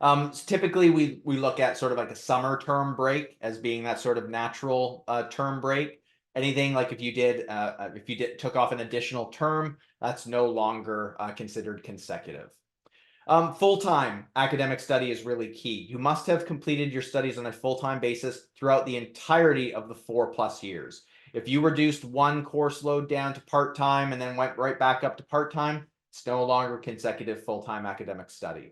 S1: So typically, we look at sort of like a summer term break as being that sort of natural term break. Anything like if you took off an additional term, that's no longer considered consecutive. Full-time academic study is really key. You must have completed your studies on a full-time basis throughout the entirety of the 4+ years. If you reduced one course load down to part-time and then went right back up to part-time, it's no longer consecutive full-time academic study.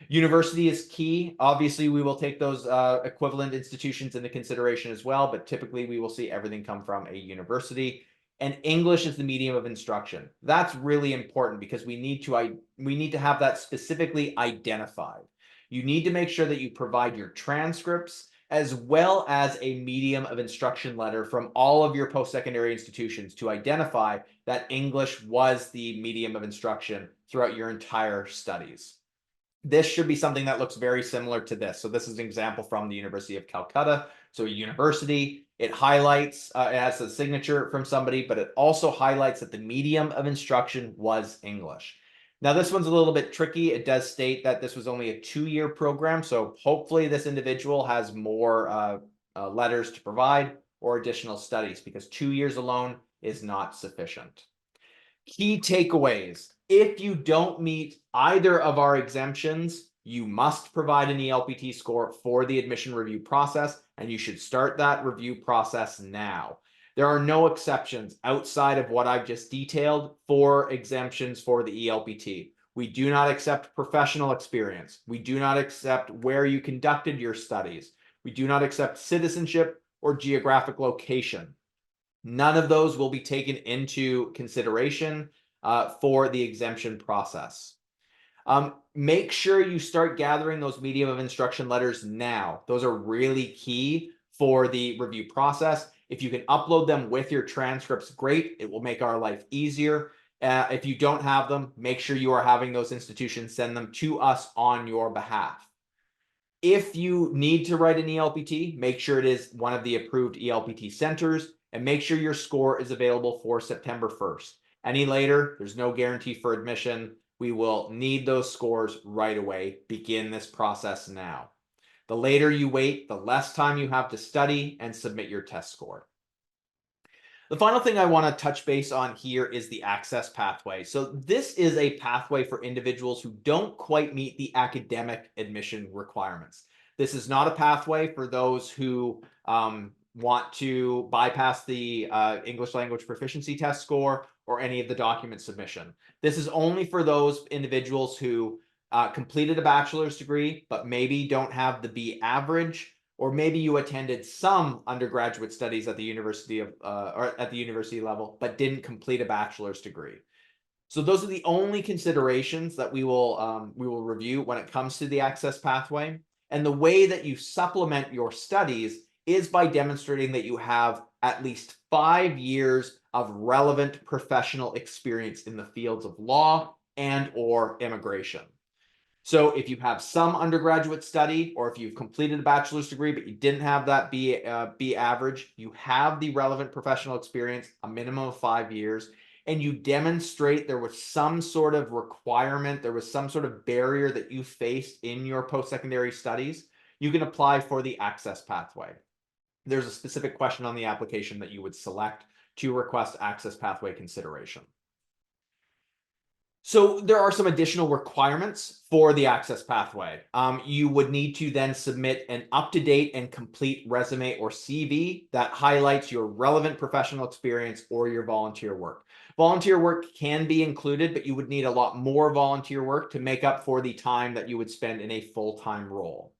S1: University is key. Obviously, we will take those equivalent institutions into consideration as well, but typically we will see everything come from a university. And English is the medium of instruction. That's really important because we need to have that specifically identified. You need to make sure that you provide your transcripts as well as a medium of instruction letter from all of your post-secondary institutions to identify that English was the medium of instruction throughout your entire studies. This should be something that looks very similar to this. So this is an example from the University of Calcutta. So a university, it highlights, it has a signature from somebody, but it also highlights that the medium of instruction was English. Now, this one's a little bit tricky. It does state that this was only a 2-year program. So hopefully this individual has more letters to provide or additional studies, because 2 years alone is not sufficient. Key takeaways. If you don't meet either of our exemptions, you must provide an ELPT score for the admission review process, and you should start that review process now. There are no exceptions outside of what I've just detailed for exemptions for the ELPT. We do not accept professional experience. We do not accept where you conducted your studies. We do not accept citizenship or geographic location. None of those will be taken into consideration for the exemption process. Make sure you start gathering those medium of instruction letters now. Those are really key for the review process. If you can upload them with your transcripts, great. It will make our life easier. If you don't have them, make sure you are having those institutions send them to us on your behalf. If you need to write an ELPT, make sure it is one of the approved ELPT centers, and make sure your score is available for September 1st. Any later, there's no guarantee for admission. We will need those scores right away. Begin this process now. The later you wait, the less time you have to study and submit your test score. The final thing I want to touch base on here is the access pathway. So this is a pathway for individuals who don't quite meet the academic admission requirements. This is not a pathway for those who want to bypass the English language proficiency test score or any of the document submission. This is only for those individuals who completed a bachelor's degree, but maybe don't have the B average, or maybe you attended some undergraduate studies at the university or at the university level, but didn't complete a bachelor's degree. So those are the only considerations that we will review when it comes to the access pathway. And the way that you supplement your studies is by demonstrating that you have at least 5 years of relevant professional experience in the fields of law and or immigration. So if you have some undergraduate study, or if you've completed a bachelor's degree, but you didn't have that B average, you have the relevant professional experience, a minimum of 5 years, and you demonstrate there was some sort of requirement, there was some sort of barrier that you faced in your post-secondary studies, you can apply for the access pathway. There's a specific question on the application that you would select to request access pathway consideration. So there are some additional requirements for the access pathway. You would need to then submit an up-to-date and complete resume or CV that highlights your relevant professional experience or your volunteer work. Volunteer work can be included, but you would need a lot more volunteer work to make up for the time that you would spend in a full-time role.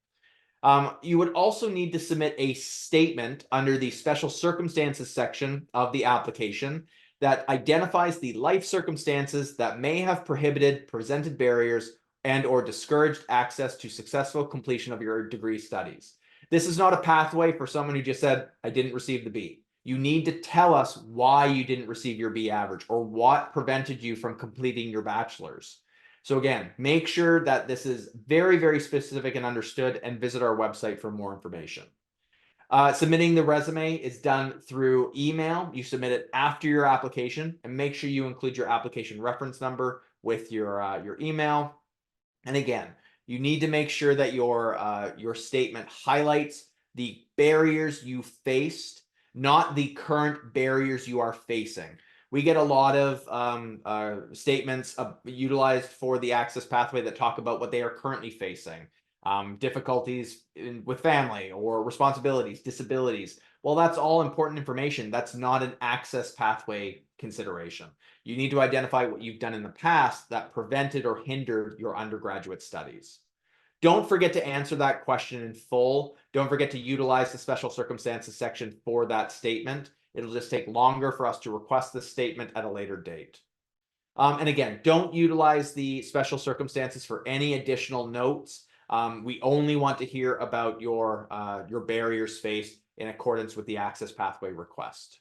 S1: You would also need to submit a statement under the special circumstances section of the application that identifies the life circumstances that may have prohibited, presented barriers, and or discouraged access to successful completion of your degree studies. This is not a pathway for someone who just said, I didn't receive the B. You need to tell us why you didn't receive your B average or what prevented you from completing your bachelor's. So again, make sure that this is very, very specific and understood, and visit our website for more information. Submitting the resume is done through email. You submit it after your application, and make sure you include your application reference number with your email. And again, you need to make sure that your statement highlights the barriers you faced, not the current barriers you are facing. We get a lot of statements utilized for the access pathway that talk about what they are currently facing. Difficulties with family or responsibilities, disabilities. Well, that's all important information. That's not an access pathway consideration. You need to identify what you've done in the past that prevented or hindered your undergraduate studies. Don't forget to answer that question in full. Don't forget to utilize the special circumstances section for that statement. It'll just take longer for us to request this statement at a later date. And again, don't utilize the special circumstances for any additional notes. We only want to hear about your barriers faced in accordance with the access pathway request.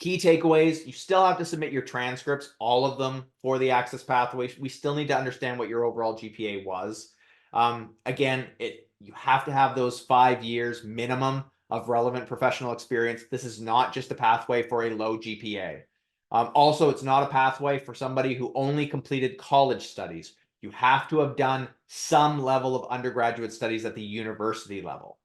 S1: Key takeaways: you still have to submit your transcripts, all of them, for the access pathway. We still need to understand what your overall GPA was. Again, you have to have those 5 years minimum of relevant professional experience. This is not just a pathway for a low GPA. Also, it's not a pathway for somebody who only completed college studies. You have to have done some level of undergraduate studies at the university level.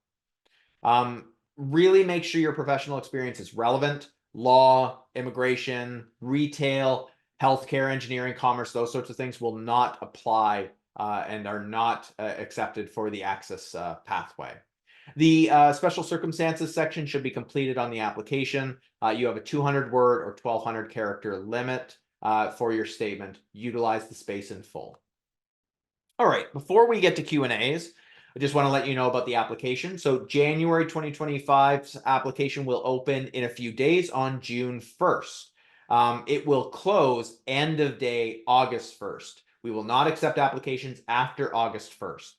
S1: Really make sure your professional experience is relevant. Law, immigration, retail, healthcare, engineering, commerce, those sorts of things will not apply and are not accepted for the access pathway. The special circumstances section should be completed on the application. You have a 200-word or 1,200 character limit for your statement. Utilize the space in full. All right, before we get to Q&As, I just want to let you know about the application. So January 2025's application will open in a few days on June 1st. It will close end of day August 1st. We will not accept applications after August 1st.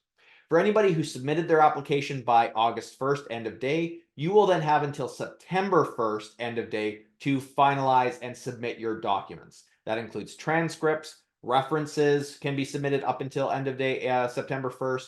S1: For anybody who submitted their application by August 1st, end of day, you will then have until September 1st, end of day, to finalize and submit your documents. That includes transcripts, references can be submitted up until end of day, September 1st,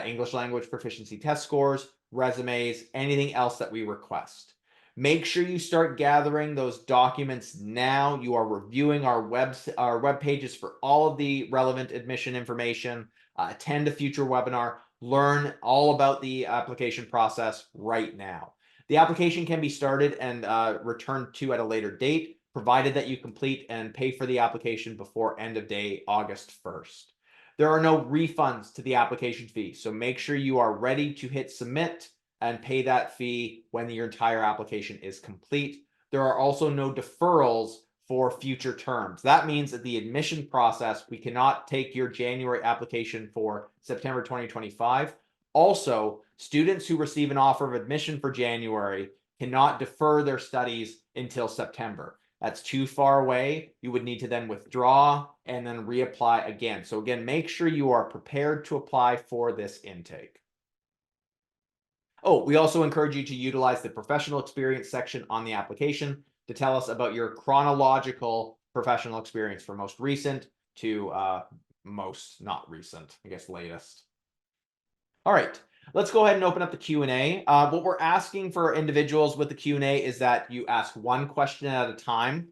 S1: English language proficiency test scores, resumes, anything else that we request. Make sure you start gathering those documents now. You are reviewing our web pages for all of the relevant admission information. Attend a future webinar. Learn all about the application process right now. The application can be started and returned to at a later date, provided that you complete and pay for the application before end of day August 1st. There are no refunds to the application fee, so make sure you are ready to hit submit and pay that fee when your entire application is complete. There are also no deferrals for future terms. That means that the admission process, we cannot take your January application for September 2025. Also, students who receive an offer of admission for January cannot defer their studies until September. That's too far away. You would need to then withdraw and then reapply again. So again, make sure you are prepared to apply for this intake. Oh, we also encourage you to utilize the professional experience section on the application to tell us about your chronological professional experience from most recent to most not recent, I guess latest. All right, let's go ahead and open up the Q&A. What we're asking for individuals with the Q&A is that you ask one question at a time.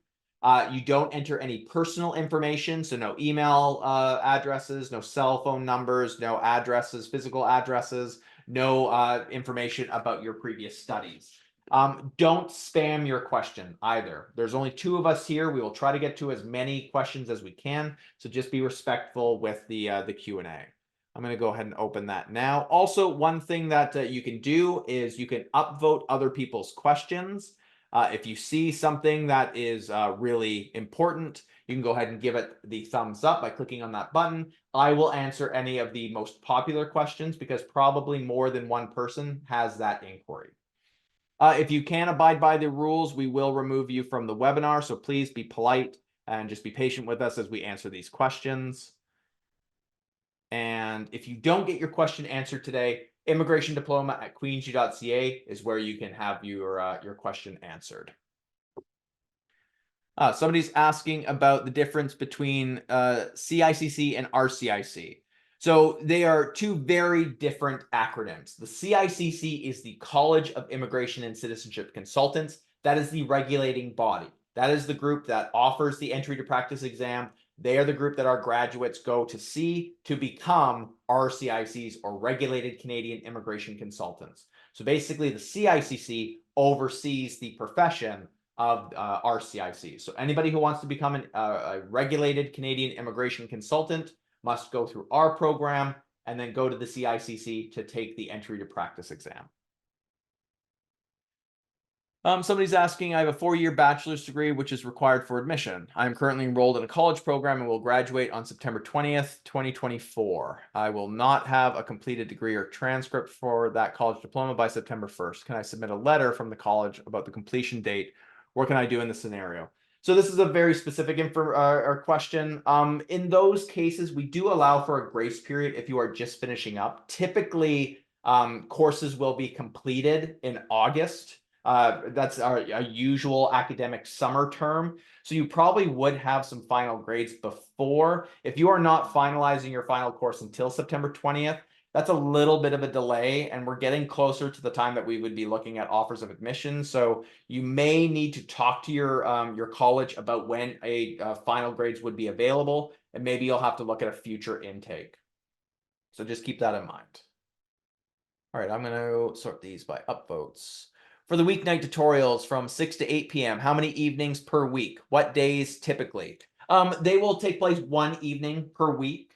S1: You don't enter any personal information, so no email addresses, no cell phone numbers, no addresses, physical addresses, no information about your previous studies. Don't spam your question either. There's only 2 of us here. We will try to get to as many questions as we can, so just be respectful with the Q&A. I'm going to go ahead and open that now. Also, one thing that you can do is you can upvote other people's questions. If you see something that is really important, you can go ahead and give it the thumbs up by clicking on that button. I will answer any of the most popular questions because probably more than one person has that inquiry. If you can abide by the rules, we will remove you from the webinar. So please be polite and just be patient with us as we answer these questions. And if you don't get your question answered today, immigrationdiploma@queensu.ca is where you can have your question answered. Somebody's asking about the difference between CICC and RCIC. So they are 2 very different acronyms. The CICC is the College of Immigration and Citizenship Consultants. That is the regulating body. That is the group that offers the entry to practice exam. They are the group that our graduates go to see to become RCICs, or Regulated Canadian Immigration Consultants. So basically, the CICC oversees the profession of RCIC. So anybody who wants to become a Regulated Canadian Immigration Consultant must go through our program and then go to the CICC to take the entry to practice exam. Somebody's asking, I have a 4-year bachelor's degree, which is required for admission. I'm currently enrolled in a college program and will graduate on September 20th, 2024. I will not have a completed degree or transcript for that college diploma by September 1st. Can I submit a letter from the college about the completion date? What can I do in this scenario? So this is a very specific question. In those cases, we do allow for a grace period if you are just finishing up. Typically, courses will be completed in August. That's our usual academic summer term. So you probably would have some final grades before. If you are not finalizing your final course until September 20th, that's a little bit of a delay, and we're getting closer to the time that we would be looking at offers of admission. So you may need to talk to your college about when a final grades would be available, and maybe you'll have to look at a future intake. So just keep that in mind. All right, I'm going to sort these by upvotes. For the weeknight tutorials from 6 to 8 p.m., how many evenings per week? What days typically? They will take place 1 evening per week.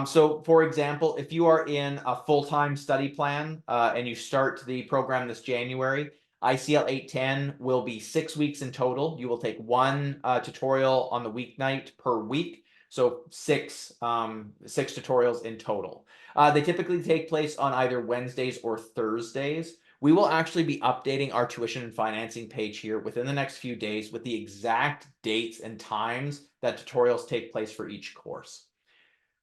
S1: So for example, if you are in a full-time study plan and you start the program this January, ICL 810 will be 6 weeks in total. You will take 1 tutorial on the weeknight per week. So 6 tutorials in total. They typically take place on either Wednesdays or Thursdays. We will actually be updating our tuition and financing page here within the next few days with the exact dates and times that tutorials take place for each course.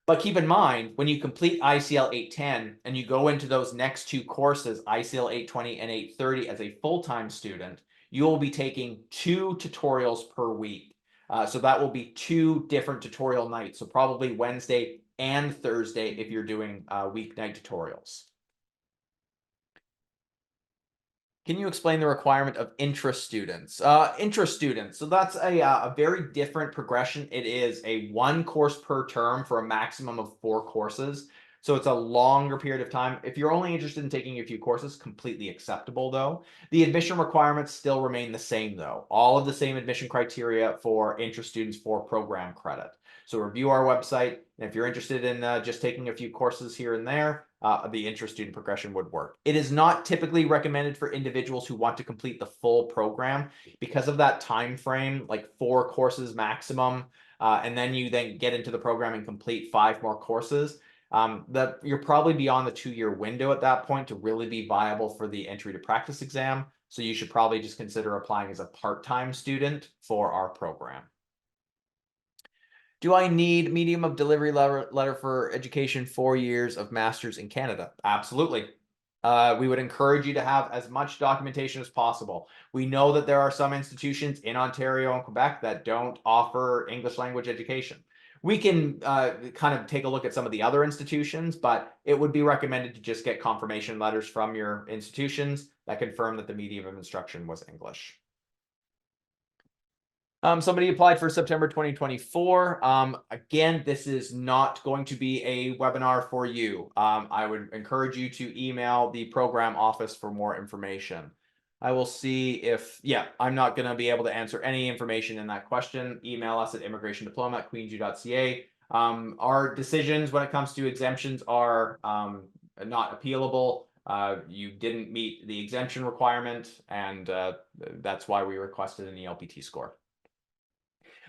S1: But keep in mind, when you complete ICL 810 and you go into those next two courses, ICL 820 and 830 as a full-time student, you will be taking 2 tutorials per week. So that will be 2 different tutorial nights. So probably Wednesday and Thursday if you're doing weeknight tutorials. Can you explain the requirement of interest students? Interest students. So that's a very different progression. It is a 1 course per term for a maximum of 4 courses. So it's a longer period of time. If you're only interested in taking a few courses, completely acceptable though. The admission requirements still remain the same though. All of the same admission criteria for interest students for program credit. So review our website. And if you're interested in just taking a few courses here and there, the interest student progression would work. It is not typically recommended for individuals who want to complete the full program because of that time frame, like 4 courses maximum, and then you get into the program and complete 5 more courses. That you're probably beyond the 2-year window at that point to really be viable for the entry to practice exam. So you should probably just consider applying as a part-time student for our program. Do I need medium of delivery letter for education 4 years of master's in Canada? Absolutely. We would encourage you to have as much documentation as possible. We know that there are some institutions in Ontario and Quebec that don't offer English language education. We can kind of take a look at some of the other institutions, but it would be recommended to just get confirmation letters from your institutions that confirm that the medium of instruction was English. Somebody applied for September 2024. Again, this is not going to be a webinar for you. I would encourage you to email the program office for more information. I will see if, yeah, I'm not going to be able to answer any information in that question. Email us at immigrationdiploma@queensu.ca. Our decisions when it comes to exemptions are not appealable. You didn't meet the exemption requirement, and that's why we requested an ELPT score.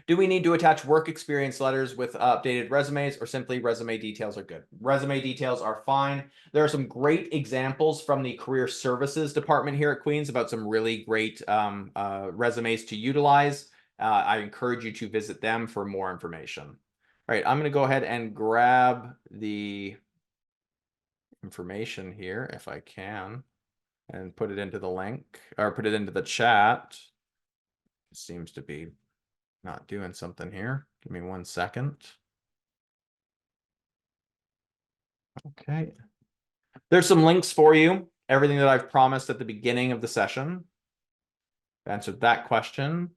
S1: Do we need to attach work experience letters with updated resumes, or simply resume details are good? Resume details are fine. There are some great examples from the career services department here at Queen's about some really great resumes to utilize. I encourage you to visit them for more information. All right, I'm going to go ahead and grab the information here if I can and put it into the link or put it into the chat. It seems to be not doing something here. Give me 1 second. Okay. There's some links for you. Everything that I've promised at the beginning of the session. Answered that question.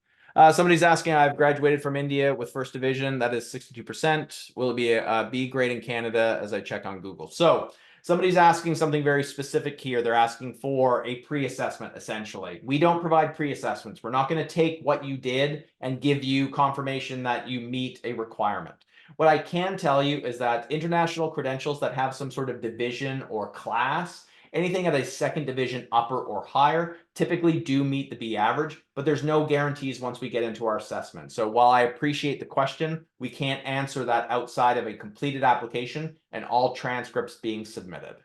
S1: Somebody's asking, I've graduated from India with first division. That is 62%. Will it be a B grade in Canada as I check on Google? So somebody's asking something very specific here. They're asking for a pre-assessment, essentially. We don't provide pre-assessments. We're not going to take what you did and give you confirmation that you meet a requirement. What I can tell you is that international credentials that have some sort of division or class, anything at a 2nd division upper or higher, typically do meet the B average, but there's no guarantees once we get into our assessment. So while I appreciate the question, we can't answer that outside of a completed application and all transcripts being submitted.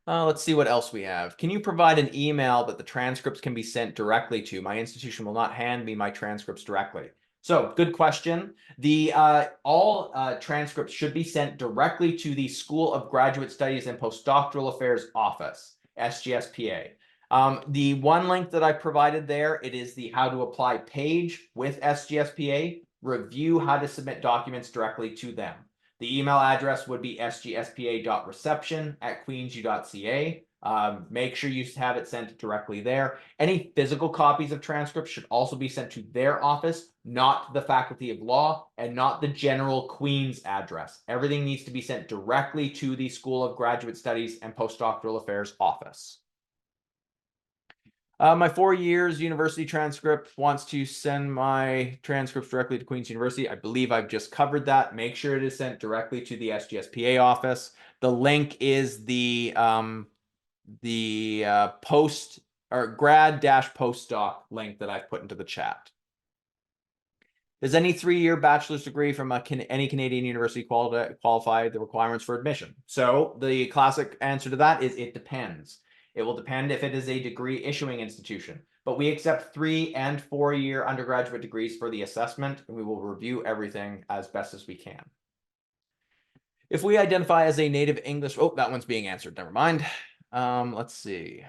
S1: Let's see what else we have. Can you provide an email that the transcripts can be sent directly to? My institution will not hand me my transcripts directly. So good question. The all transcripts should be sent directly to the School of Graduate Studies and Postdoctoral Affairs Office, SGSPA. The one link that I provided there, it is the how to apply page with SGSPA. Review how to submit documents directly to them. The email address would be sgspa.reception@queensu.ca. Make sure you have it sent directly there. Any physical copies of transcripts should also be sent to their office, not the Faculty of Law, and not the general Queen's address. Everything needs to be sent directly to the School of Graduate Studies and Postdoctoral Affairs office. My 4 years university transcript wants to send my transcripts directly to Queen's University. I believe I've just covered that. Make sure it is sent directly to the SGSPA office. The link is the post or grad-postdoc link that I've put into the chat. Does any 3-year bachelor's degree from any Canadian university qualify the requirements for admission? So the classic answer to that is it depends. It will depend if it is a degree issuing institution, but we accept 3- and 4-year undergraduate degrees for the assessment, and we will review everything as best as we can. If we identify as a native English, oh, that one's being answered. Never mind. Let's see.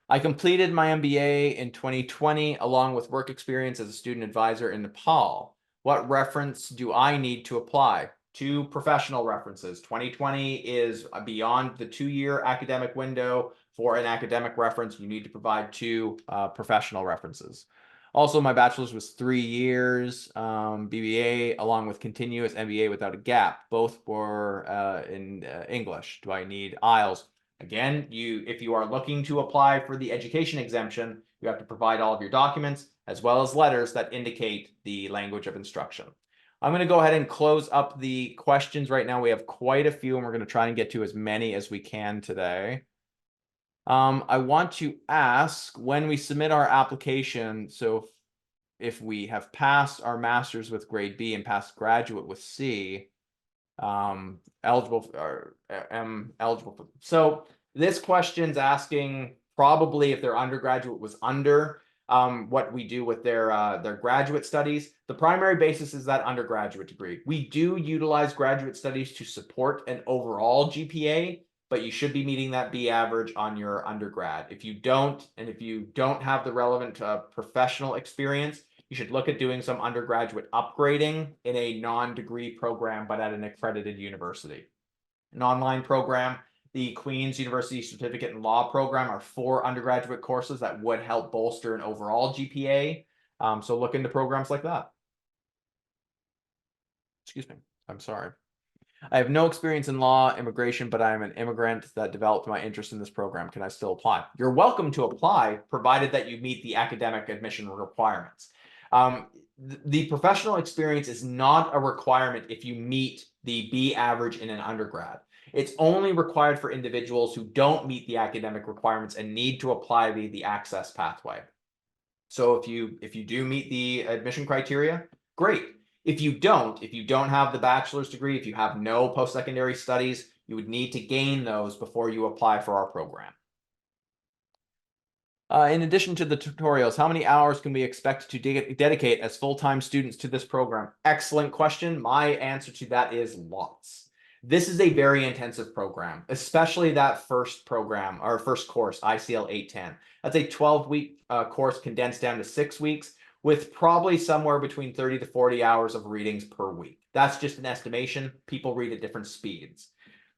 S1: I completed my MBA in 2020 along with work experience as a student advisor in Nepal. What reference do I need to apply? 2 professional references. 2020 is beyond the 2-year academic window. For an academic reference, you need to provide 2 professional references. Also, my bachelor's was 3 years, BBA, along with continuous MBA without a gap. Both were in English. Do I need IELTS? Again, if you are looking to apply for the education exemption, you have to provide all of your documents as well as letters that indicate the language of instruction. I'm going to go ahead and close up the questions right now. We have quite a few, and we're going to try and get to as many as we can today. I want to ask, when we submit our application, so if we have passed our master's with grade B and passed graduate with C, eligible for. So this question's asking probably if their undergraduate was under what we do with their graduate studies. The primary basis is that undergraduate degree. We do utilize graduate studies to support an overall GPA, but you should be meeting that B average on your undergrad. If you don't, and if you don't have the relevant professional experience, you should look at doing some undergraduate upgrading in a non-degree program, but at an accredited university. An online program, the Queen's University Certificate in Law program, are 4 undergraduate courses that would help bolster an overall GPA. So look into programs like that. Excuse me. I'm sorry. I have no experience in law, immigration, but I am an immigrant that developed my interest in this program. Can I still apply? You're welcome to apply, provided that you meet the academic admission requirements. The professional experience is not a requirement if you meet the B average in an undergrad. It's only required for individuals who don't meet the academic requirements and need to apply via the access pathway. So if you do meet the admission criteria, great. If you don't have the bachelor's degree, if you have no post-secondary studies, you would need to gain those before you apply for our program. In addition to the tutorials, how many hours can we expect to dedicate as full-time students to this program? Excellent question. My answer to that is lots. This is a very intensive program, especially that first program, our first course, ICL 810. That's a 12-week course condensed down to 6 weeks, with probably somewhere between 30 to 40 hours of readings per week. That's just an estimation. People read at different speeds.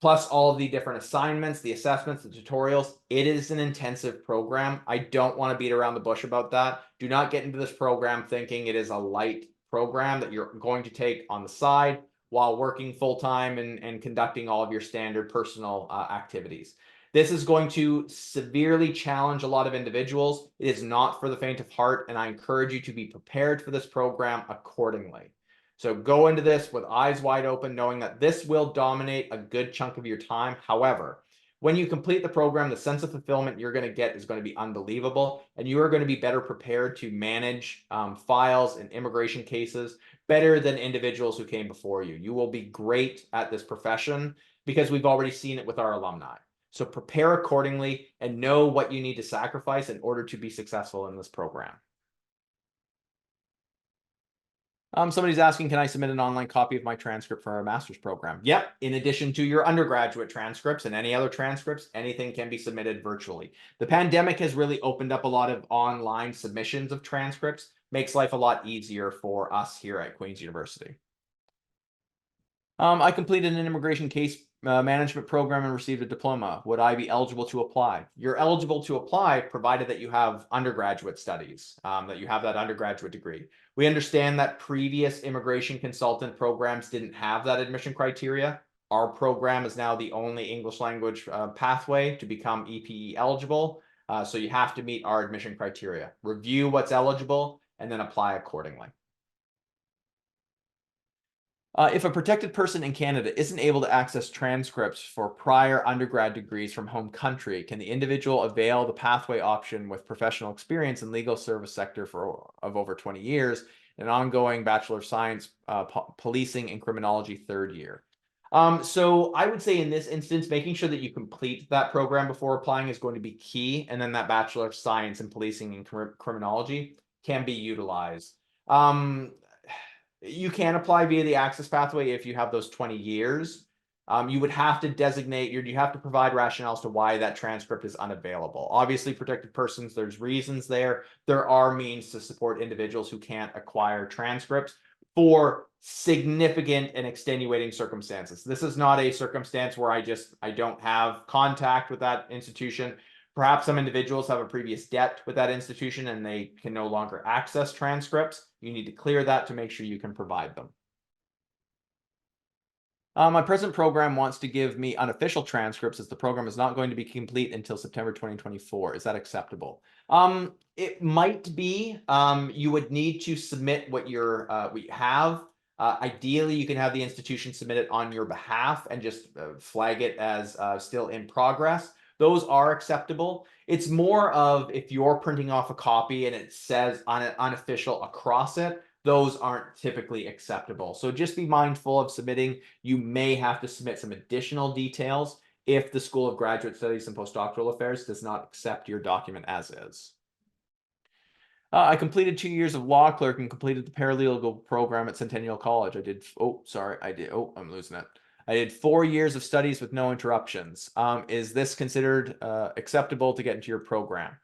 S1: Plus all of the different assignments, the assessments, the tutorials. It is an intensive program. I don't want to beat around the bush about that. Do not get into this program thinking it is a light program that you're going to take on the side while working full-time and conducting all of your standard personal activities. This is going to severely challenge a lot of individuals. It is not for the faint of heart, and I encourage you to be prepared for this program accordingly. So go into this with eyes wide open, knowing that this will dominate a good chunk of your time. However, when you complete the program, the sense of fulfillment you're going to get is going to be unbelievable, and you are going to be better prepared to manage files and immigration cases better than individuals who came before you. You will be great at this profession because we've already seen it with our alumni. So prepare accordingly and know what you need to sacrifice in order to be successful in this program. Somebody's asking, can I submit an online copy of my transcript for our master's program? Yep. In addition to your undergraduate transcripts and any other transcripts, anything can be submitted virtually. The pandemic has really opened up a lot of online submissions of transcripts, makes life a lot easier for us here at Queen's University. I completed an immigration case management program and received a diploma. Would I be eligible to apply? You're eligible to apply provided that you have undergraduate studies, that you have that undergraduate degree. We understand that previous immigration consultant programs didn't have that admission criteria. Our program is now the only English language pathway to become EPE eligible. So you have to meet our admission criteria. Review what's eligible and then apply accordingly. If a protected person in Canada isn't able to access transcripts for prior undergrad degrees from home country, can the individual avail the pathway option with professional experience in legal service sector of over 20 years, and ongoing Bachelor of Science, Policing and Criminology 3rd year? So I would say in this instance, making sure that you complete that program before applying is going to be key, and then that Bachelor of Science in Policing and Criminology can be utilized. You can apply via the access pathway if you have those 20 years. you would have to designate, you have to provide rationales to why that transcript is unavailable. Obviously, protected persons, there's reasons there. There are means to support individuals who can't acquire transcripts for significant and extenuating circumstances. This is not a circumstance where I don't have contact with that institution. Perhaps some individuals have a previous debt with that institution and they can no longer access transcripts. You need to clear that to make sure you can provide them. My present program wants to give me unofficial transcripts as the program is not going to be complete until September 2024. Is that acceptable? It might be. You would need to submit what you have. Ideally, you can have the institution submit it on your behalf and just flag it as still in progress. Those are acceptable. It's more of if you're printing off a copy and it says unofficial across it, those aren't typically acceptable. So just be mindful of submitting. You may have to submit some additional details if the School of Graduate Studies and Postdoctoral Affairs does not accept your document as is. I completed 2 years of law clerk and completed the paralegal program at Centennial College. I'm losing it. I did 4 years of studies with no interruptions. Is this considered acceptable to get into your program?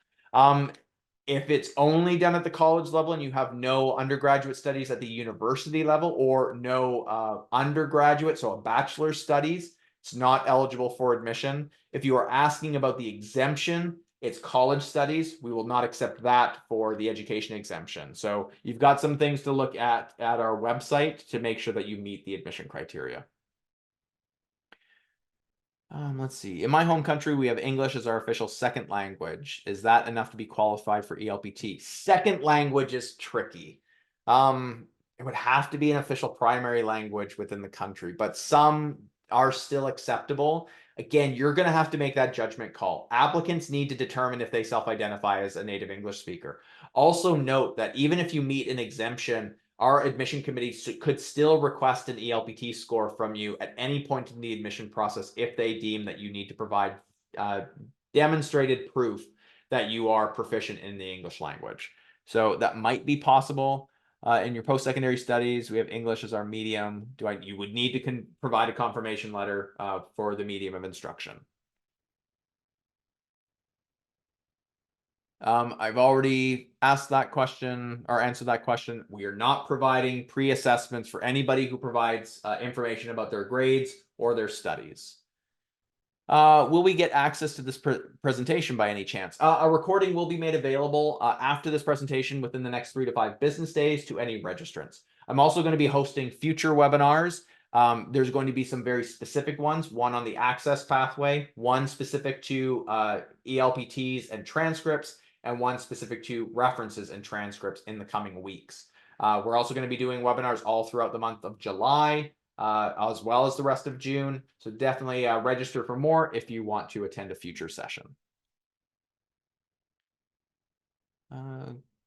S1: If it's only done at the college level and you have no undergraduate studies at the university level or no undergraduate, so a bachelor's studies, it's not eligible for admission. If you are asking about the exemption, it's college studies. We will not accept that for the education exemption. So you've got some things to look at our website to make sure that you meet the admission criteria. Let's see. In my home country, we have English as our official second language. Is that enough to be qualified for ELPT? Second language is tricky. It would have to be an official primary language within the country, but some are still acceptable. Again, you're going to have to make that judgment call. Applicants need to determine if they self-identify as a native English speaker. Also note that even if you meet an exemption, our admission committee could still request an ELPT score from you at any point in the admission process if they deem that you need to provide demonstrated proof that you are proficient in the English language. So that might be possible. In your post-secondary studies, we have English as our medium. You would need to provide a confirmation letter for the medium of instruction. I've already asked that question or answered that question. We are not providing pre-assessments for anybody who provides information about their grades or their studies. Will we get access to this presentation by any chance? A recording will be made available after this presentation within the next 3 to 5 business days to any registrants. I'm also going to be hosting future webinars. There's going to be some very specific ones, one on the access pathway, one specific to ELPTs and transcripts, and one specific to references and transcripts in the coming weeks. We're also going to be doing webinars all throughout the month of July, as well as the rest of June. So definitely register for more if you want to attend a future session.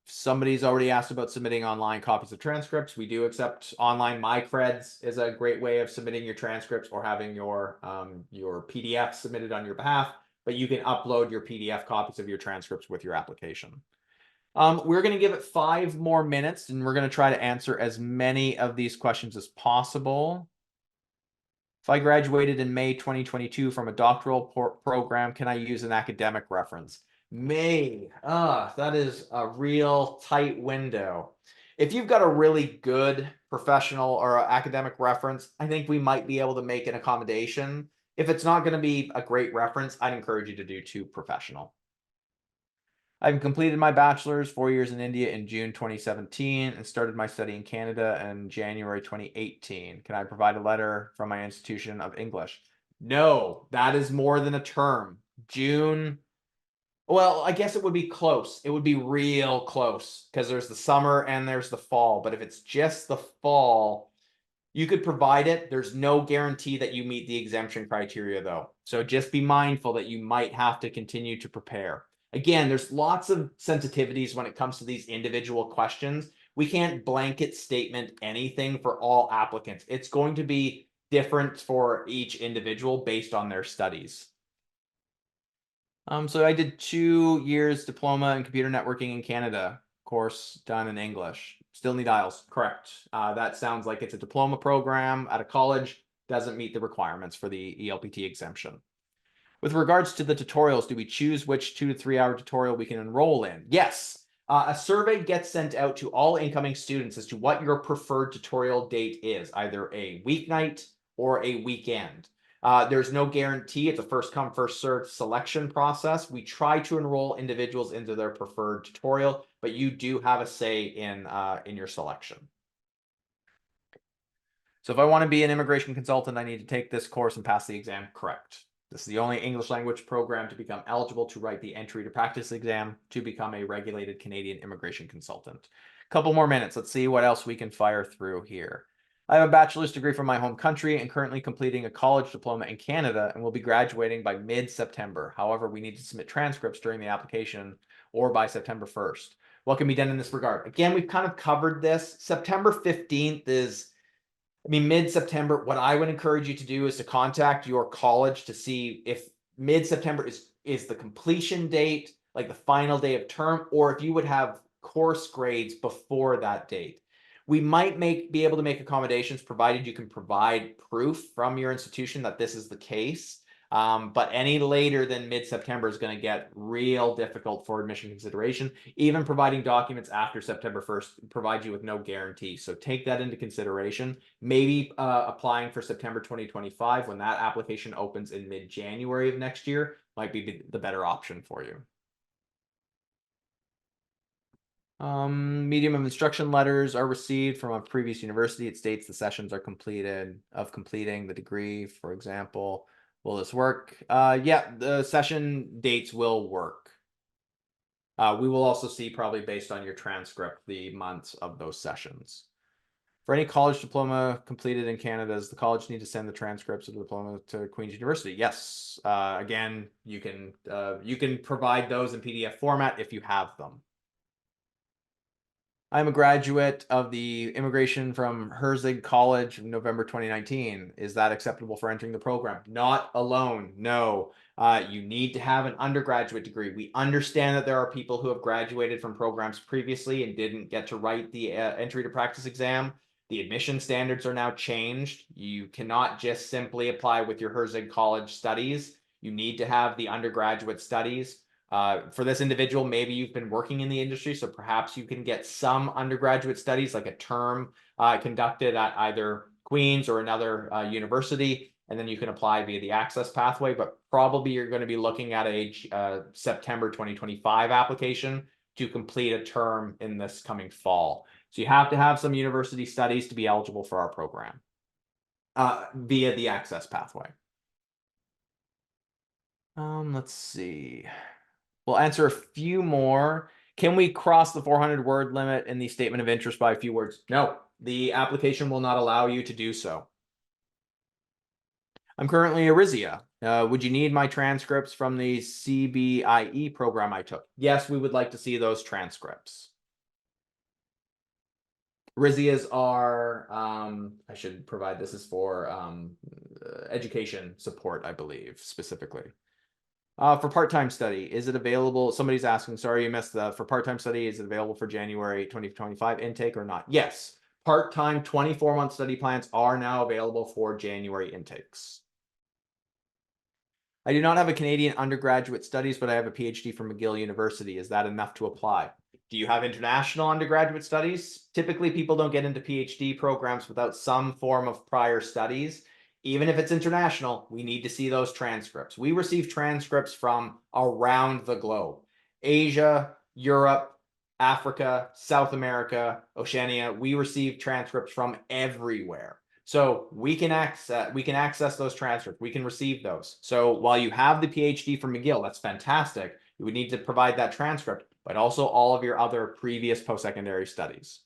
S1: Somebody's already asked about submitting online copies of transcripts. We do accept online. MyCreds is a great way of submitting your transcripts or having your PDF submitted on your behalf, but you can upload your PDF copies of your transcripts with your application. We're going to give it 5 more minutes and we're going to try to answer as many of these questions as possible. If I graduated in May 2022 from a doctoral program, can I use an academic reference? May. That is a real tight window. If you've got a really good professional or academic reference, I think we might be able to make an accommodation. If it's not going to be a great reference, I'd encourage you to do 2 professional. I've completed my bachelor's, 4 years in India in June 2017 and started my study in Canada in January 2018. Can I provide a letter from my institution of English? No, that is more than a term. June. Well, I guess it would be close. It would be real close because there's the summer and there's the fall. But if it's just the fall, you could provide it. There's no guarantee that you meet the exemption criteria, though. So just be mindful that you might have to continue to prepare. Again, there's lots of sensitivities when it comes to these individual questions. We can't blanket statement anything for all applicants. It's going to be different for each individual based on their studies. So I did 2 years diploma in computer networking in Canada, course done in English. Still need IELTS, correct. That sounds like it's a diploma program at a college. doesn't meet the requirements for the ELPT exemption. With regards to the tutorials, do we choose which 2 to 3 hour tutorial we can enroll in? Yes. A survey gets sent out to all incoming students as to what your preferred tutorial date is, either a weeknight or a weekend. There's no guarantee. It's a first come, first served selection process. We try to enroll individuals into their preferred tutorial, but you do have a say in your selection. So if I want to be an immigration consultant, I need to take this course and pass the exam. Correct. This is the only English language program to become eligible to write the entry to practice exam to become a regulated Canadian immigration consultant. A couple more minutes. Let's see what else we can fire through here. I have a bachelor's degree from my home country and currently completing a college diploma in Canada and will be graduating by mid-September. However, we need to submit transcripts during the application or by September 1st. What can be done in this regard? Again, we've kind of covered this. September 15th is mid-September. What I would encourage you to do is to contact your college to see if mid-September is the completion date, like the final day of term, or if you would have course grades before that date. We might be able to make accommodations provided you can provide proof from your institution that this is the case. But any later than mid-September is going to get real difficult for admission consideration. Even providing documents after September 1st provides you with no guarantee. So take that into consideration. Maybe applying for September 2025 when that application opens in mid-January of next year might be the better option for you. Medium of instruction letters are received from a previous university. It states the sessions are completing the degree, for example. Will this work? Yeah, the session dates will work. We will also see, probably based on your transcript, the months of those sessions. For any college diploma completed in Canada, does the college need to send the transcripts of the diploma to Queen's University? Yes. Again, you can provide those in PDF format if you have them. I'm a graduate of the immigration from Herzig College in November 2019. Is that acceptable for entering the program? Not alone, no. You need to have an undergraduate degree. We understand that there are people who have graduated from programs previously and didn't get to write the entry to practice exam. The admission standards are now changed. You cannot just simply apply with your Herzig College studies. You need to have the undergraduate studies. For this individual, maybe you've been working in the industry, so perhaps you can get some undergraduate studies, like a term conducted at either Queen's or another university, and then you can apply via the access pathway. But probably you're going to be looking at a September 2025 application to complete a term in this coming fall. So you have to have some university studies to be eligible for our program via the access pathway. Let's see. We'll answer a few more. Can we cross the 400 word limit in the statement of interest by a few words? No, the application will not allow you to do so. I'm currently a RISIA. Would you need my transcripts from the CBIE program I took? Yes, we would like to see those transcripts. RISIAs are, I should provide, this is for education support, I believe, specifically. For part-time study, is it available? Somebody's asking, sorry you missed that. For part-time study, is it available for January 2025 intake or not? Yes. Part-time 24-month study plans are now available for January intakes. I do not have a Canadian undergraduate studies, but I have a PhD from McGill University. Is that enough to apply? Do you have international undergraduate studies? Typically, people don't get into PhD programs without some form of prior studies. Even if it's international, we need to see those transcripts. We receive transcripts from around the globe. Asia, Europe, Africa, South America, Oceania. We receive transcripts from everywhere. So we can access those transcripts. We can receive those. So while you have the PhD from McGill, that's fantastic. You would need to provide that transcript, but also all of your other previous post-secondary studies.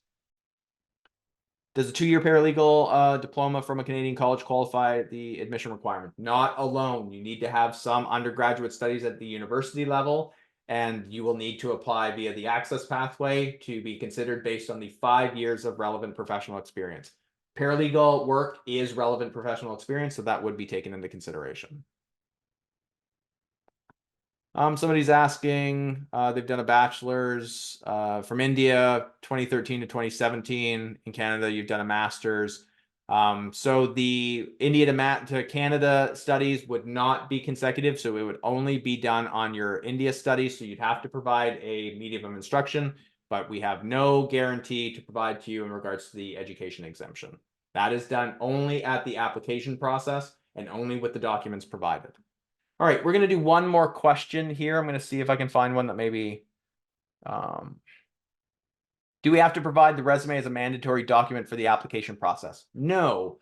S1: Does a 2-year paralegal diploma from a Canadian college qualify the admission requirement? Not alone. You need to have some undergraduate studies at the university level, and you will need to apply via the access pathway to be considered based on the 5 years of relevant professional experience. Paralegal work is relevant professional experience, so that would be taken into consideration. Somebody's asking, they've done a bachelor's from India, 2013 to 2017. In Canada, you've done a master's. So the India to Canada studies would not be consecutive, so it would only be done on your India studies. So you'd have to provide a medium of instruction, but we have no guarantee to provide to you in regards to the education exemption. That is done only at the application process and only with the documents provided. All right, we're going to do one more question here. I'm going to see if I can find one that maybe... do we have to provide the resume as a mandatory document for the application process? No.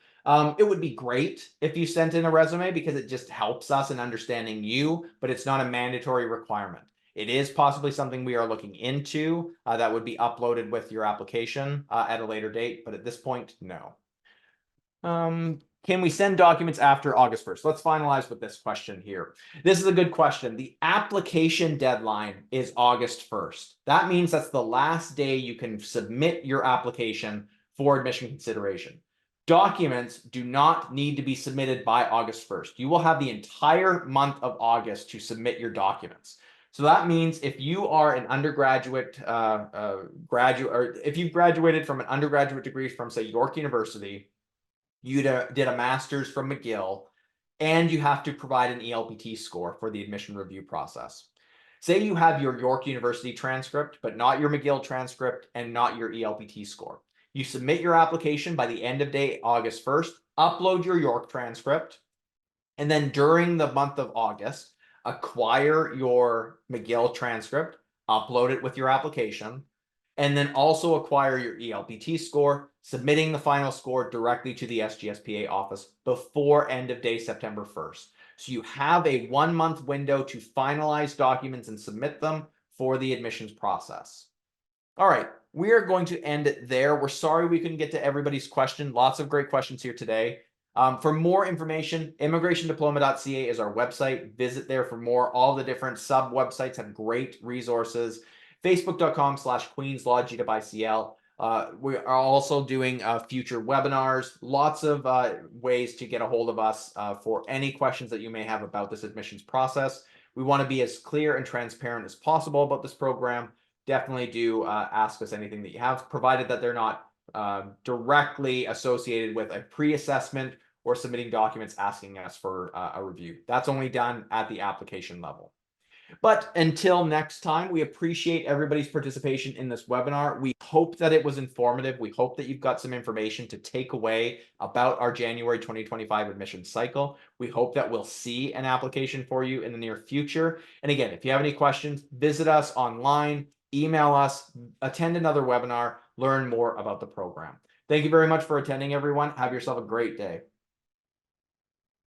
S1: It would be great if you sent in a resume because it just helps us in understanding you, but it's not a mandatory requirement. It is possibly something we are looking into that would be uploaded with your application at a later date, but at this point, no. Can we send documents after August 1st? Let's finalize with this question here. This is a good question. The application deadline is August 1st. That means that's the last day you can submit your application for admission consideration. Documents do not need to be submitted by August 1st. You will have the entire month of August to submit your documents. So that means if you are an undergraduate graduate, or if you graduated from an undergraduate degree from, say, York University, you did a master's from McGill, and you have to provide an ELPT score for the admission review process. Say you have your York University transcript, but not your McGill transcript and not your ELPT score. You submit your application by the end of day August 1st, upload your York transcript, and then during the month of August, acquire your McGill transcript, upload it with your application, and then also acquire your ELPT score, submitting the final score directly to the SGSPA office before end of day September 1st. So you have a 1-month window to finalize documents and submit them for the admissions process. All right, we are going to end it there. We're sorry we couldn't get to everybody's question. Lots of great questions here today. For more information, immigrationdiploma.ca is our website. Visit there for more. All the different sub websites have great resources. Facebook.com/Queen's Law GDipICL. We are also doing future webinars, lots of ways to get a hold of us for any questions that you may have about this admissions process. We want to be as clear and transparent as possible about this program. Definitely do ask us anything that you have, provided that they're not directly associated with a pre-assessment or submitting documents asking us for a review. That's only done at the application level. But until next time, we appreciate everybody's participation in this webinar. We hope that it was informative. We hope that you've got some information to take away about our January 2025 admissions cycle. We hope that we'll see an application for you in the near future. And again, if you have any questions, visit us online, email us, attend another webinar, learn more about the program. Thank you very much for attending, everyone. Have yourself a great day.